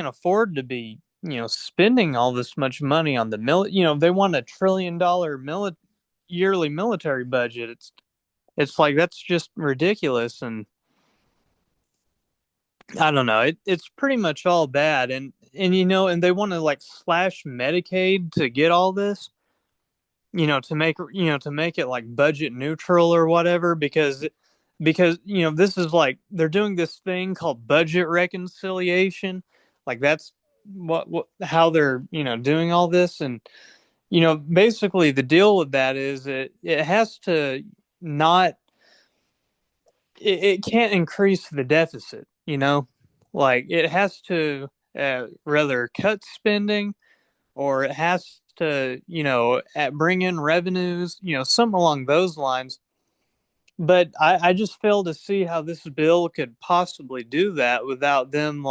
afford to be spending all this much money on the they want $1 trillion yearly military budget. It's that's just ridiculous. And I don't know, it's pretty much all bad. And they want to slash Medicaid to get all this, to make it budget neutral or whatever, because this is they're doing this thing called budget reconciliation. That's how they're doing all this. And basically the deal with that is it has to not, it can't increase the deficit. It has to rather cut spending, or it has to bring in revenues, something along those lines. But I just fail to see how this bill could possibly do that without them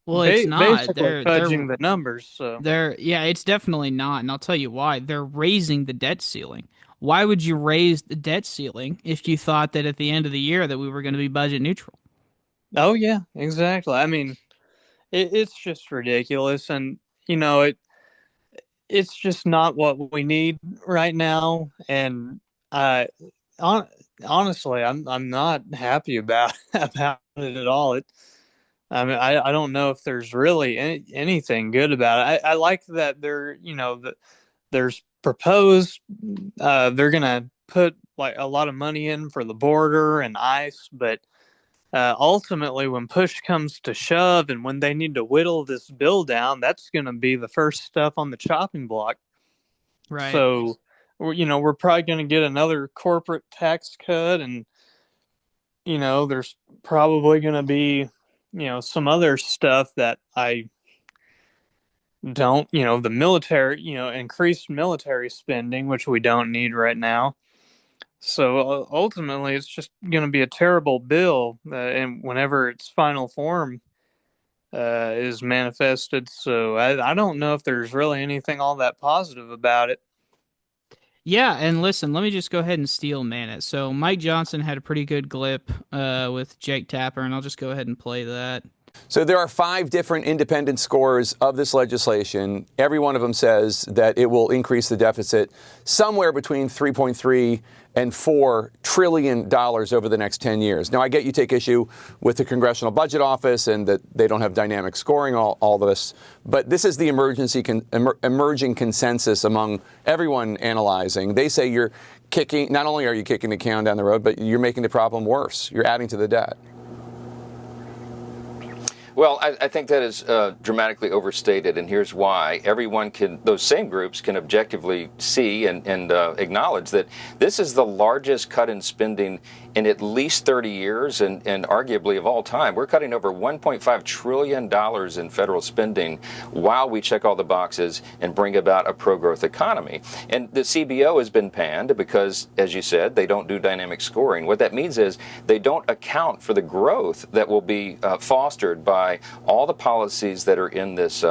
Well, it's not. Basically fudging the numbers. So Yeah, it's definitely not, and I'll tell you why. They're raising the debt ceiling. Why would you raise the debt ceiling if you thought that at the end of the year that we were going to be budget neutral? oh yeah, exactly. I mean, it's just ridiculous, and you know it's just not what we need right now. And uh, on, honestly, I'm not happy about about it at all. I mean, I don't know if there's really anything good about it. I like that there's proposed they're gonna put like a lot of money in for the border and ICE, but ultimately, when push comes to shove and when they need to whittle this bill down, that's going to be the first stuff on the chopping block. Right. So, we're probably going to get another corporate tax cut, and there's probably going to be, some other stuff that I don't, the military, increased military spending, which we don't need right now. So ultimately, it's just going to be a terrible bill, and whenever its final form is manifested. So I don't know if there's really anything all that positive about it. Yeah, and listen, let me just go ahead and steal man it. So Mike Johnson had a pretty good clip with Jake Tapper, and I'll just go ahead and play that. So there are 5 different independent scores of this legislation. Every one of them says that it will increase the deficit somewhere between 3.3 and $4 trillion over the next 10 years. Now, I get you take issue with the Congressional Budget Office and that they don't have dynamic scoring, all this. But this is the emerging consensus among everyone analyzing. They say you're kicking, not only are you kicking the can down the road, but you're making the problem worse. You're adding to the debt. Well, I think that is dramatically overstated, and here's why. Those same groups can objectively see and acknowledge that this is the largest cut in spending in at least 30 years and arguably of all time. We're cutting over $1.5 trillion in federal spending while we check all the boxes and bring about a pro-growth economy. And the CBO has been panned because, as you said, they don't do dynamic scoring. What that means is they don't account for the growth that will be fostered by all the policies that are in this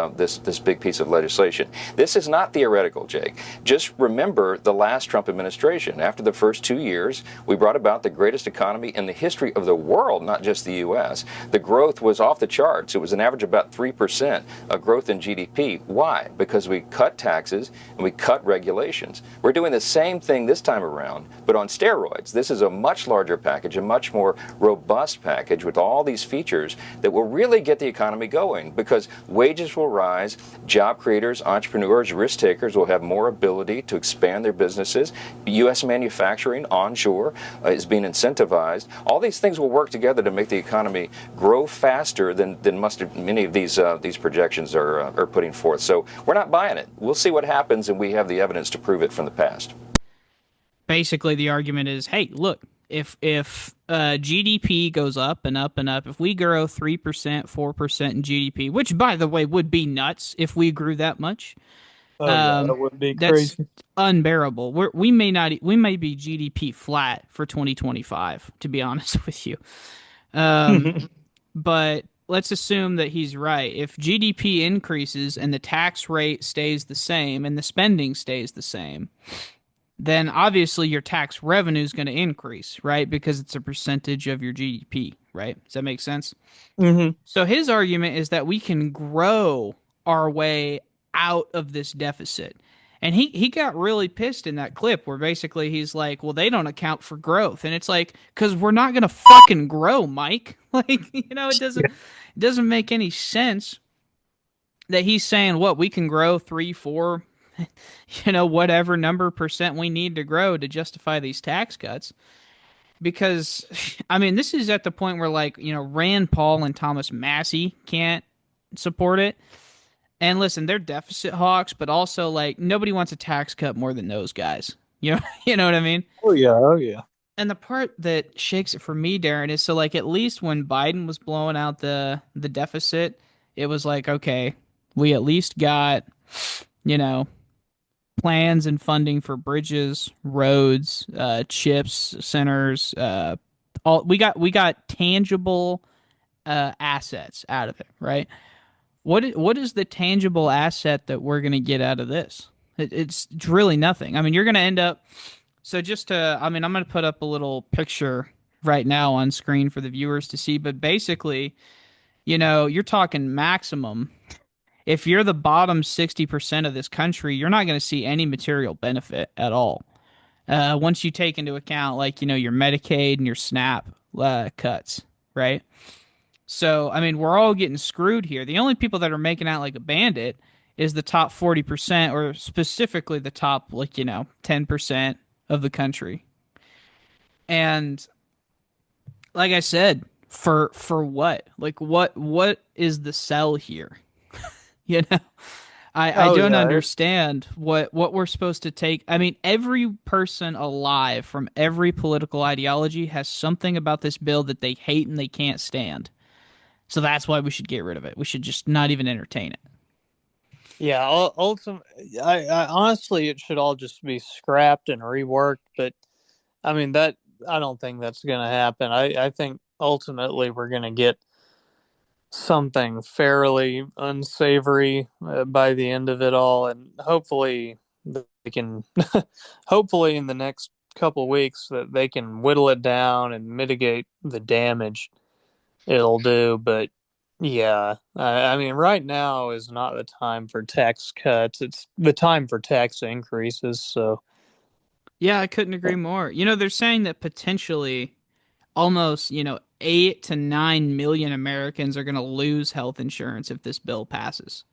big piece of legislation. This is not theoretical, Jake. Just remember the last Trump administration. After the first 2 years, we brought about the greatest economy in the history of the world, not just the U.S. The growth was off the charts. It was an average of about 3% of growth in GDP. Why? Because we cut taxes and we cut regulations. We're doing the same thing this time around, but on steroids. This is a much larger package, a much more robust package with all these features that will really get the economy going, because wages will rise, job creators, entrepreneurs, risk takers will have more ability to expand their businesses. U.S. manufacturing onshore is being incentivized. All these things will work together to make the economy grow faster than many of these projections are putting forth. So we're not buying it. We'll see what happens, and we have the evidence to prove it from the past. Basically, the argument is, hey, look, if GDP goes up and up and up, if we grow 3%, 4% in GDP, which, by the way, would be nuts if we grew that much. Yeah, that would be that's crazy. unbearable. We may be GDP flat for 2025, to be honest with you. But let's assume that he's right. If GDP increases and the tax rate stays the same and the spending stays the same, then obviously your tax revenue is going to increase, right? Because it's a percentage of your GDP, right? Does that make sense? Mm-hmm. So his argument is that we can grow our way out of this deficit. And he got really pissed in that clip where basically he's like, well, they don't account for growth. And it's like, because we're not going to fucking grow, Mike. Like, it doesn't make any sense that he's saying, what, we can grow 3, 4, whatever number percent we need to grow to justify these tax cuts. Because, I mean, this is at the point where, like, Rand Paul and Thomas Massey can't support it. And listen, they're deficit hawks, but also, like, nobody wants a tax cut more than those guys. You know what I mean? Oh, yeah. And the part that shakes it for me, Darren, is so, like, at least when Biden was blowing out the deficit, it was like, okay, we at least got, plans and funding for bridges, roads, chips, centers, we got tangible assets out of it, right? what is the tangible asset that we're going to get out of this? It's really nothing. I mean, you're going to end up. So just to, I mean, I'm going to put up a little picture right now on screen for the viewers to see. But basically, you're talking maximum. If you're the bottom 60% of this country, you're not going to see any material benefit at all. Once you take into account, like, your Medicaid and your SNAP cuts, right? So, I mean, we're all getting screwed here. The only people that are making out like a bandit is the top 40%, or specifically the top, like, 10% of the country. And like I said, for what? Like, what is the sell here? You know? I don't understand what we're supposed to take. I mean, every person alive from every political ideology has something about this bill that they hate and they can't stand. So that's why we should get rid of it. We should just not even entertain it. Yeah, ultimately, I honestly, it should all just be scrapped and reworked. But I mean, I don't think that's going to happen. I think ultimately we're going to get something fairly unsavory by the end of it all, and hopefully they can, hopefully in the next couple of weeks that they can whittle it down and mitigate the damage it'll do. But yeah, I mean, right now is not the time for tax cuts. It's the time for tax increases. So Yeah, I couldn't agree more. They're saying that potentially almost, 8 to 9 million Americans are going to lose health insurance if this bill passes.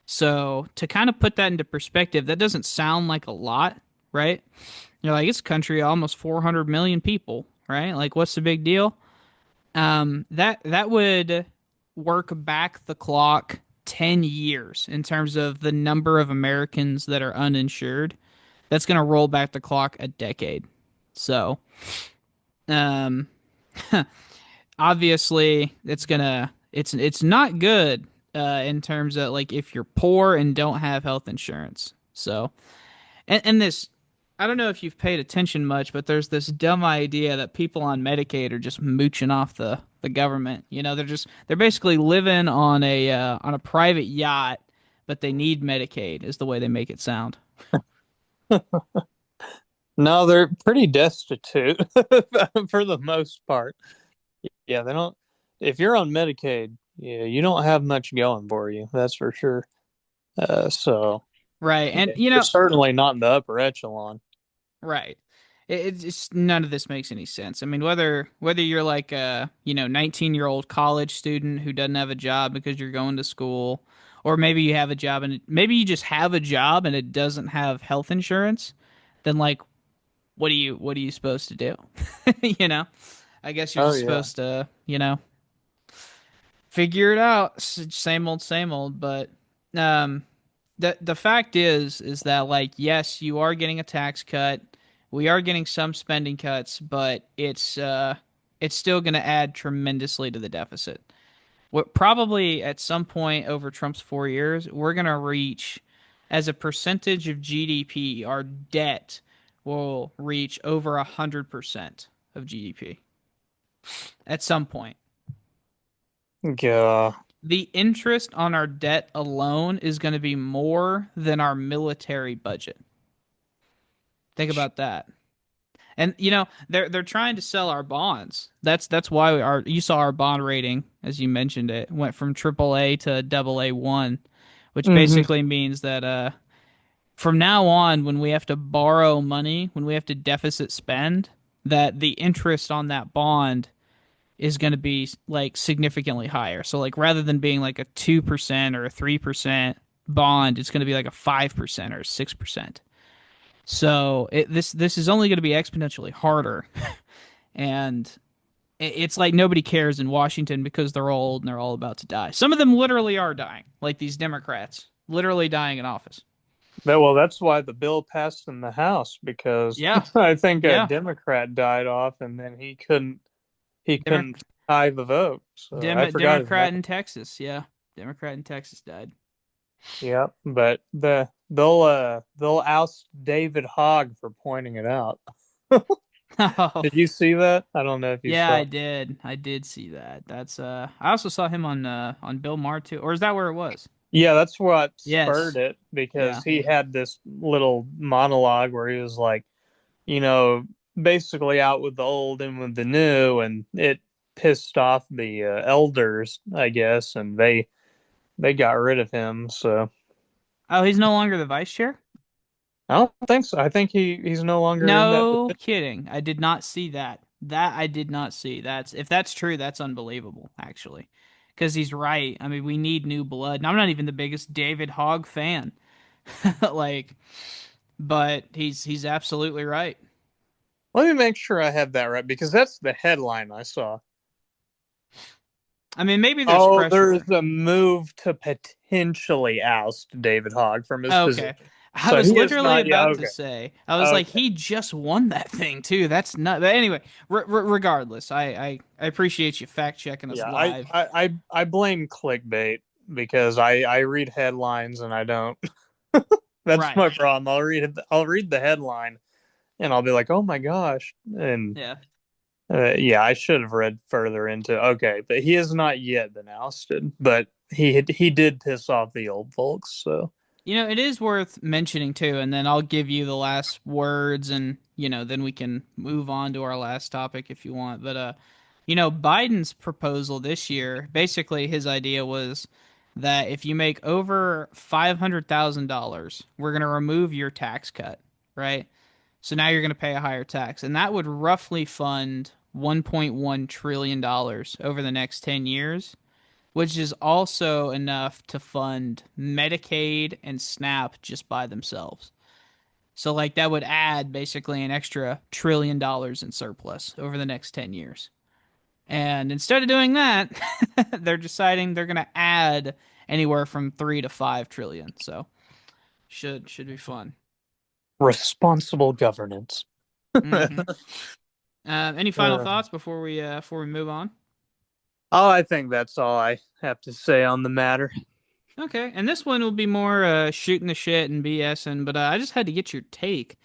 So, to kind of put that into perspective, that doesn't sound like a lot, right? You're like, it's a country of almost 400 million people, right? Like, what's the big deal? That would work back the clock 10 years in terms of the number of Americans that are uninsured. That's going to roll back the clock a decade. So, um, obviously, it's not good in terms of, like, if you're poor and don't have health insurance. So, and this, I don't know if you've paid attention much, but there's this dumb idea that people on Medicaid are just mooching off the government. They're basically living on a private yacht, but they need Medicaid is the way they make it sound. no, they're pretty destitute for the most part. Yeah, they don't. If you're on Medicaid, yeah, you don't have much going for you. That's for sure. So Right. And you're certainly not in the upper echelon. right. It's none of this makes any sense. I mean, whether you're like a 19-year-old college student who doesn't have a job because you're going to school, or maybe you have a job and maybe you just have a job and it doesn't have health insurance, then, like, what are you supposed to do? I guess you're Oh just yeah. supposed to figure it out. Same old, same old. But um, the fact is that, like, yes, you are getting a tax cut. We are getting some spending cuts, but it's still going to add tremendously to the deficit. What probably at some point over Trump's 4 years, we're going to reach, as a percentage of GDP, our debt will reach over 100% of GDP at some point. Yeah. The interest on our debt alone is going to be more than our military budget. Think about that. And they're trying to sell our bonds. That's why you saw our bond rating, as you mentioned, it went from AAA to AA1, which Mm-hmm. basically means that from now on, when we have to borrow money, when we have to deficit spend, that the interest on that bond is going to be, like, significantly higher. So, like, rather than being like a 2% or a 3% bond, it's going to be like a 5% or 6%. So this is only going to be exponentially harder, and it's like nobody cares in Washington because they're all old and they're all about to die. Some of them literally are dying, like these Democrats, literally dying in office. That's why the bill passed in the House, because Yeah, I think a yeah. Democrat died off, and then he Demo- couldn't tie the vote. So I forgot his name. Democrat in Texas. Yeah, Democrat in Texas died. Yeah, but they'll oust David Hogg for pointing it out. Oh, Did you see that? I don't know if you yeah, saw. I did. I did see that. That's I also saw him on Bill Maher too. Or is that where it was? Yeah, that's what spurred Yes. it Yeah. because he had this little monologue where he was like, you know, basically out with the old and with the new, and it pissed off the elders, I guess, and they got rid of him. So Oh, he's no longer the vice chair? I don't think so. I think he's no longer in that No position. kidding. I did not see that. That I did not see. That's if that's true, that's unbelievable, actually. Because he's right. I mean, we need new blood. And I'm not even the biggest David Hogg fan. Like, but he's absolutely right. Let me make sure I have that right because that's the headline I saw. I mean, maybe there's Oh, there's pressure. a move to potentially oust David Hogg from his Okay. position. I So was he is literally not. Yeah, about to okay. say, I was like, Okay. he just won that thing too. That's not. But anyway, regardless, I appreciate you fact checking us Yeah, live. I blame clickbait because I read headlines and I don't. That's Right. my problem. I'll read the headline and I'll be like, oh my gosh, and Yeah. yeah, I should have read further into. Okay, but he has not yet been ousted, but he did piss off the old folks. So You know, it is worth mentioning too, and then I'll give you the last words and, then we can move on to our last topic if you want. But Biden's proposal this year, basically his idea was that if you make over $500,000, we're going to remove your tax cut, right? So now you're going to pay a higher tax, and that would roughly fund $1.1 trillion over the next 10 years, which is also enough to fund Medicaid and SNAP just by themselves. So, like, that would add basically an extra $1 trillion in surplus over the next 10 years. And instead of doing that, they're deciding they're going to add anywhere from 3 to 5 trillion. So, should be fun. responsible governance. Mm-hmm. Any final Uh, thoughts before we move on? oh, I think that's all I have to say on the matter. Okay, and this one will be more shooting the shit and BSing, but I just had to get your take.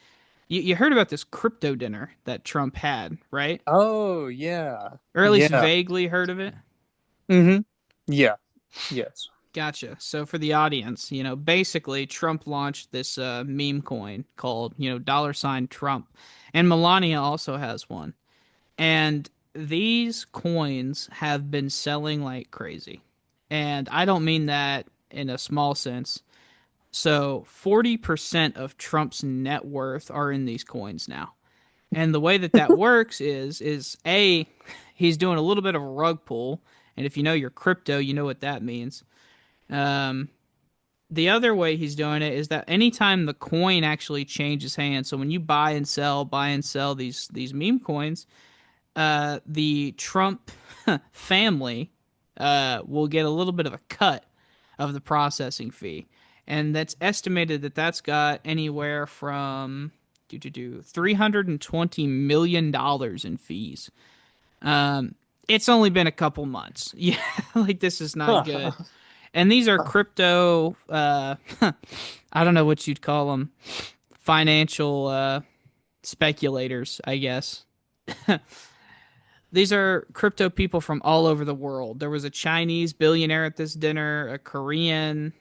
You heard about this crypto dinner that Trump had, right? Oh yeah, Or at least yeah. vaguely heard of it? Mm-hmm. Yeah. Yes. Gotcha. So for the audience, basically Trump launched this meme coin called, $Trump. And Melania also has one. And these coins have been selling like crazy. And I don't mean that in a small sense. So 40% of Trump's net worth are in these coins now. And the way that that works is A, he's doing a little bit of a rug pull, and if you know your crypto, you know what that means. Um, the other way he's doing it is that anytime the coin actually changes hands, so when you buy and sell these meme coins, the Trump family will get a little bit of a cut of the processing fee, and that's estimated that that's got anywhere from $320 million in fees. It's only been a couple months. Yeah, like this is not Huh. good. And these are crypto. I don't know what you'd call them. Financial speculators, I guess. These are crypto people from all over the world. There was a Chinese billionaire at this dinner, a Korean,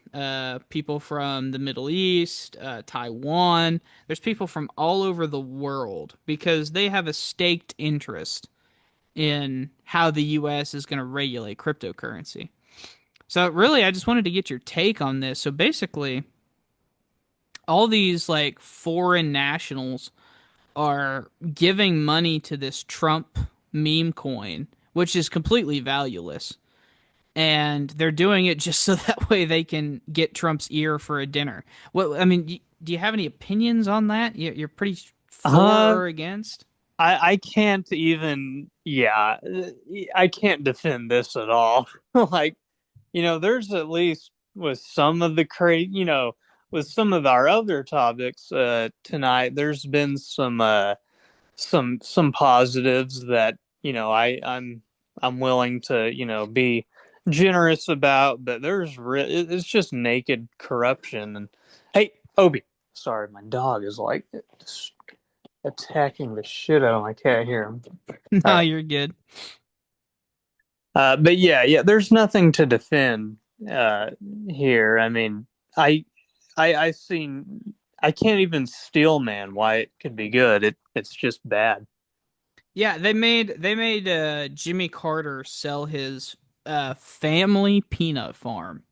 people from the Middle East, Taiwan. There's people from all over the world because they have a staked interest in how the US is going to regulate cryptocurrency. So really, I just wanted to get your take on this. So basically, all these like foreign nationals are giving money to this Trump meme coin, which is completely valueless. And they're doing it just so that way they can get Trump's ear for a dinner. Well, I mean, do you have any opinions on that? You're pretty for Uh, or against? I can't even. Yeah, I can't defend this at all. Like, there's at least with some of the with some of our other topics tonight, there's been some positives that I'm willing to be generous about, but it's just naked corruption. And hey, Obi, sorry, my dog is like attacking the shit out of my cat here. All No, right. you're good. But yeah, there's nothing to defend here. I mean, I, I seen. I can't even steel man why it could be good. It's just bad. Yeah, they made Jimmy Carter sell his family peanut farm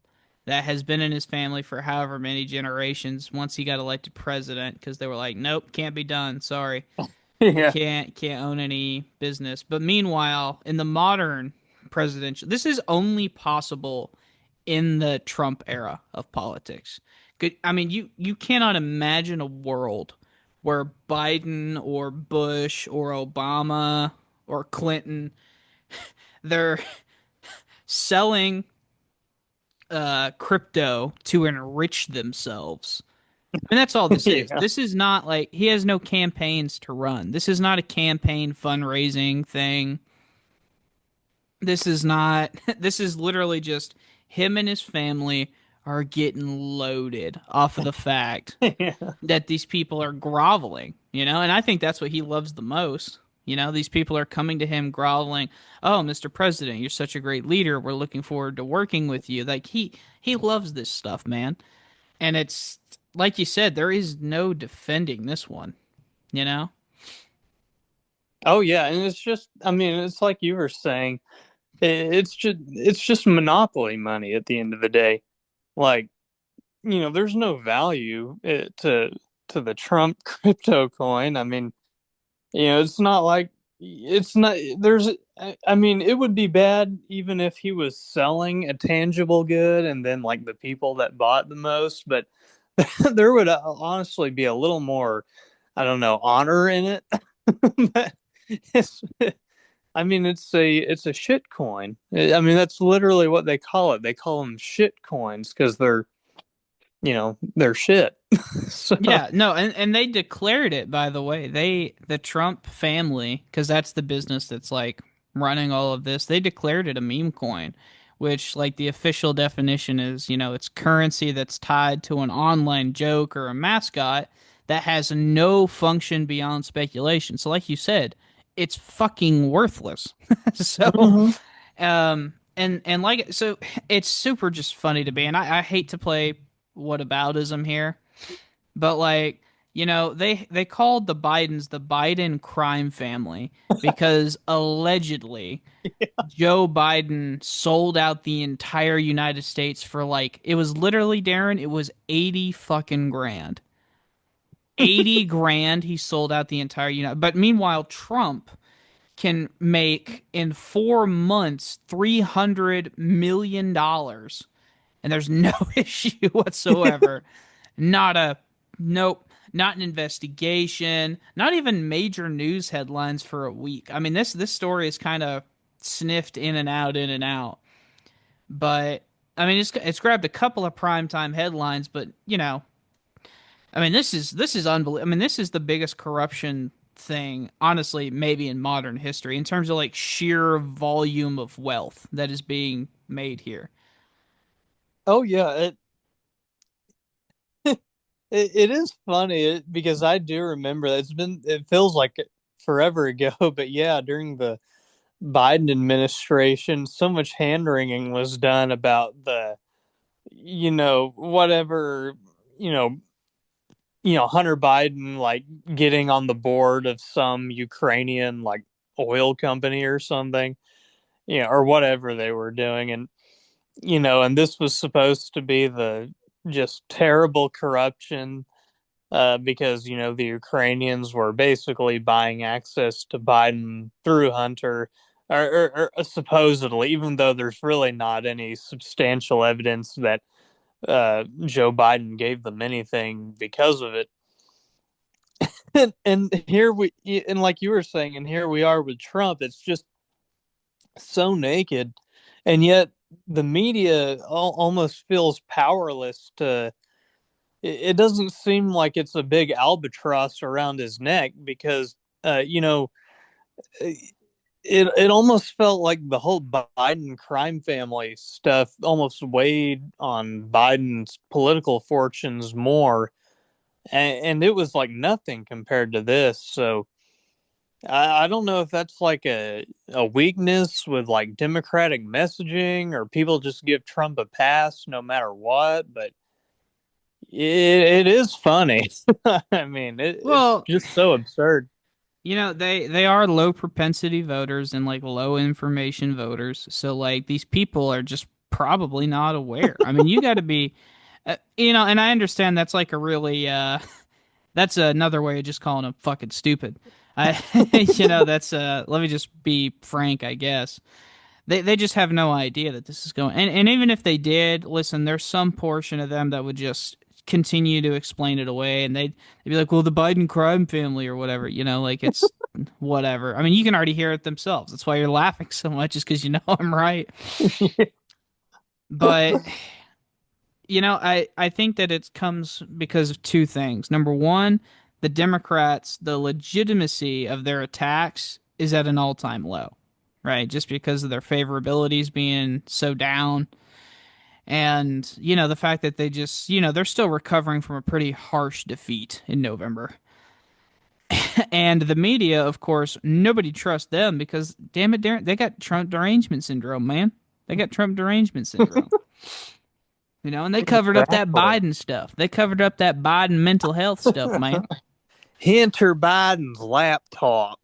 that has been in his family for however many generations once he got elected president because they were like, nope, can't be done. Sorry. You Yeah. can't own any business. But meanwhile, in the modern presidential, this is only possible in the Trump era of politics. I mean, you cannot imagine a world where Biden or Bush or Obama or Clinton they're selling crypto to enrich themselves. I mean, that's all this is. Yeah. This is not like he has no campaigns to run. This is not a campaign fundraising thing. This is not, this is literally just him and his family are getting loaded off of the fact Yeah. that these people are groveling, and I think that's what he loves the most. These people are coming to him groveling, "Oh, Mr. President, you're such a great leader. We're looking forward to working with you." Like he loves this stuff, man. And it's like you said, there is no defending this one, you know? Oh yeah, and it's just. I mean, it's like you were saying. It's just monopoly money at the end of the day. Like, there's no value to the Trump crypto coin. I mean, it's not like it's not there's I mean, it would be bad even if he was selling a tangible good and then like the people that bought the most, but there would honestly be a little more, I don't know, honor in it. But it's I mean, it's a shit coin. I mean, that's literally what they call it. They call them shit coins because they're shit. So, Yeah, no, and they declared it, by the way. The Trump family, because that's the business that's like running all of this, they declared it a meme coin, which like the official definition is, it's currency that's tied to an online joke or a mascot that has no function beyond speculation. So like you said, it's fucking worthless. So mhm. and like so it's super just funny to me, and I hate to play whataboutism here, but like, they called the Bidens the Biden crime family because allegedly Joe Biden sold out the entire United States for like it was literally, Darren, it was 80 fucking grand. 80 grand he sold out the entire United. But meanwhile, Trump can make in 4 months $300 million, and there's no issue whatsoever. Not a nope, not an investigation, not even major news headlines for a week. I mean, this story is kind of sniffed in and out, in and out. But I mean, it's grabbed a couple of primetime headlines, but I mean, this is unbelievable. I mean, this is the biggest corruption thing, honestly, maybe in modern history in terms of like sheer volume of wealth that is being made here. Oh yeah, it is funny because I do remember that it feels like forever ago, but yeah, during the Biden administration, so much hand wringing was done about the whatever you know Hunter Biden like getting on the board of some Ukrainian like oil company or something, or whatever they were doing, and this was supposed to be the just terrible corruption, because the Ukrainians were basically buying access to Biden through Hunter, or supposedly, even though there's really not any substantial evidence that Joe Biden gave them anything because of it. And like you were saying, and here we are with Trump. It's just so naked, and yet the media almost feels powerless to. It doesn't seem like it's a big albatross around his neck because, it almost felt like the whole Biden crime family stuff almost weighed on Biden's political fortunes more and it was like nothing compared to this. So I don't know if that's like a weakness with like Democratic messaging, or people just give Trump a pass no matter what. But it is funny. I mean, it's Well, just so absurd. they are low propensity voters and like low information voters. So like these people are just probably not aware. I mean, you got to be, and I understand that's like a really that's another way of just calling them fucking stupid. I, that's let me just be frank, I guess. They just have no idea that this is going. And even if they did, listen, there's some portion of them that would just continue to explain it away, and they'd be like, "Well, the Biden crime family or whatever," like it's whatever. I mean, you can already hear it themselves. That's why you're laughing so much, is because I'm right. But I think that it comes because of two things. Number one, the Democrats, the legitimacy of their attacks is at an all-time low, right? Just because of their favorabilities being so down. And, the fact that they just, they're still recovering from a pretty harsh defeat in November. And the media, of course, nobody trusts them because, damn it, Darren, they got Trump derangement syndrome, man. They got Trump derangement syndrome. And they covered up that Biden stuff. They covered up that Biden mental health stuff, man. Hunter Biden's laptop.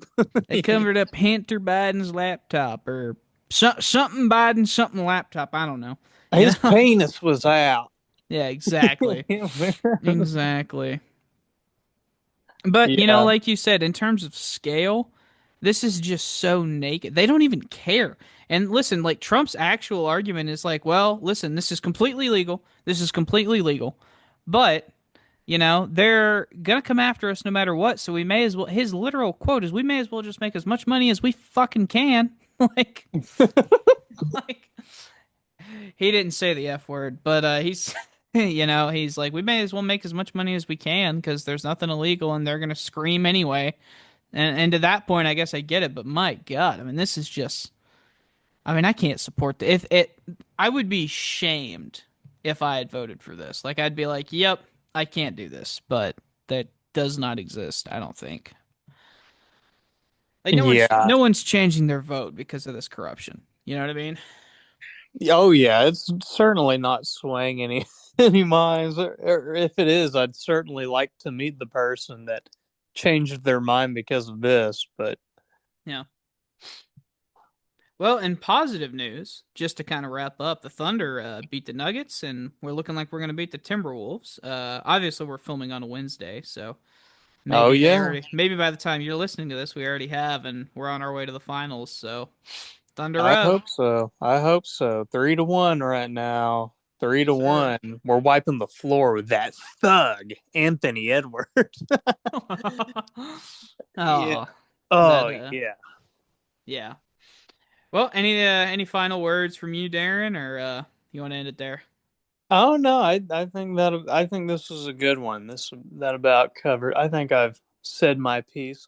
They covered up Hunter Biden's laptop, or something Biden, something laptop. I don't know. His penis was out. Yeah, exactly. Exactly. But, Yeah. like you said, in terms of scale, this is just so naked. They don't even care. And listen, like Trump's actual argument is like, well, listen, this is completely legal. This is completely legal. But, they're going to come after us no matter what. So we may as well, his literal quote is, we may as well just make as much money as we fucking can. like, he didn't say the F word, but he's, he's like, we may as well make as much money as we can because there's nothing illegal and they're going to scream anyway. And to that point, I guess I get it. But my God, I mean, this is just, I mean, I can't support I would be shamed if I had voted for this. Like, I'd be like, yep, I can't do this. But that does not exist, I don't think. Like, no one's changing their vote because of this corruption. You know what I mean? Oh yeah, it's certainly not swaying any minds. Or if it is, I'd certainly like to meet the person that changed their mind because of this. But yeah. Well, in positive news, just to kind of wrap up, the Thunder beat the Nuggets, and we're looking like we're going to beat the Timberwolves. Obviously, we're filming on a Wednesday, so maybe by the time you're listening to this, we already have, and we're on our way to the finals. So, Thunder I up. hope so. 3-1 right now. 3-1. We're wiping the floor with that thug, Anthony Edwards. Oh, yeah. Yeah. Well, any final words from you, Darren, or you want to end it there? Oh no, I think this was a good one. That about covered. I think I've said my piece.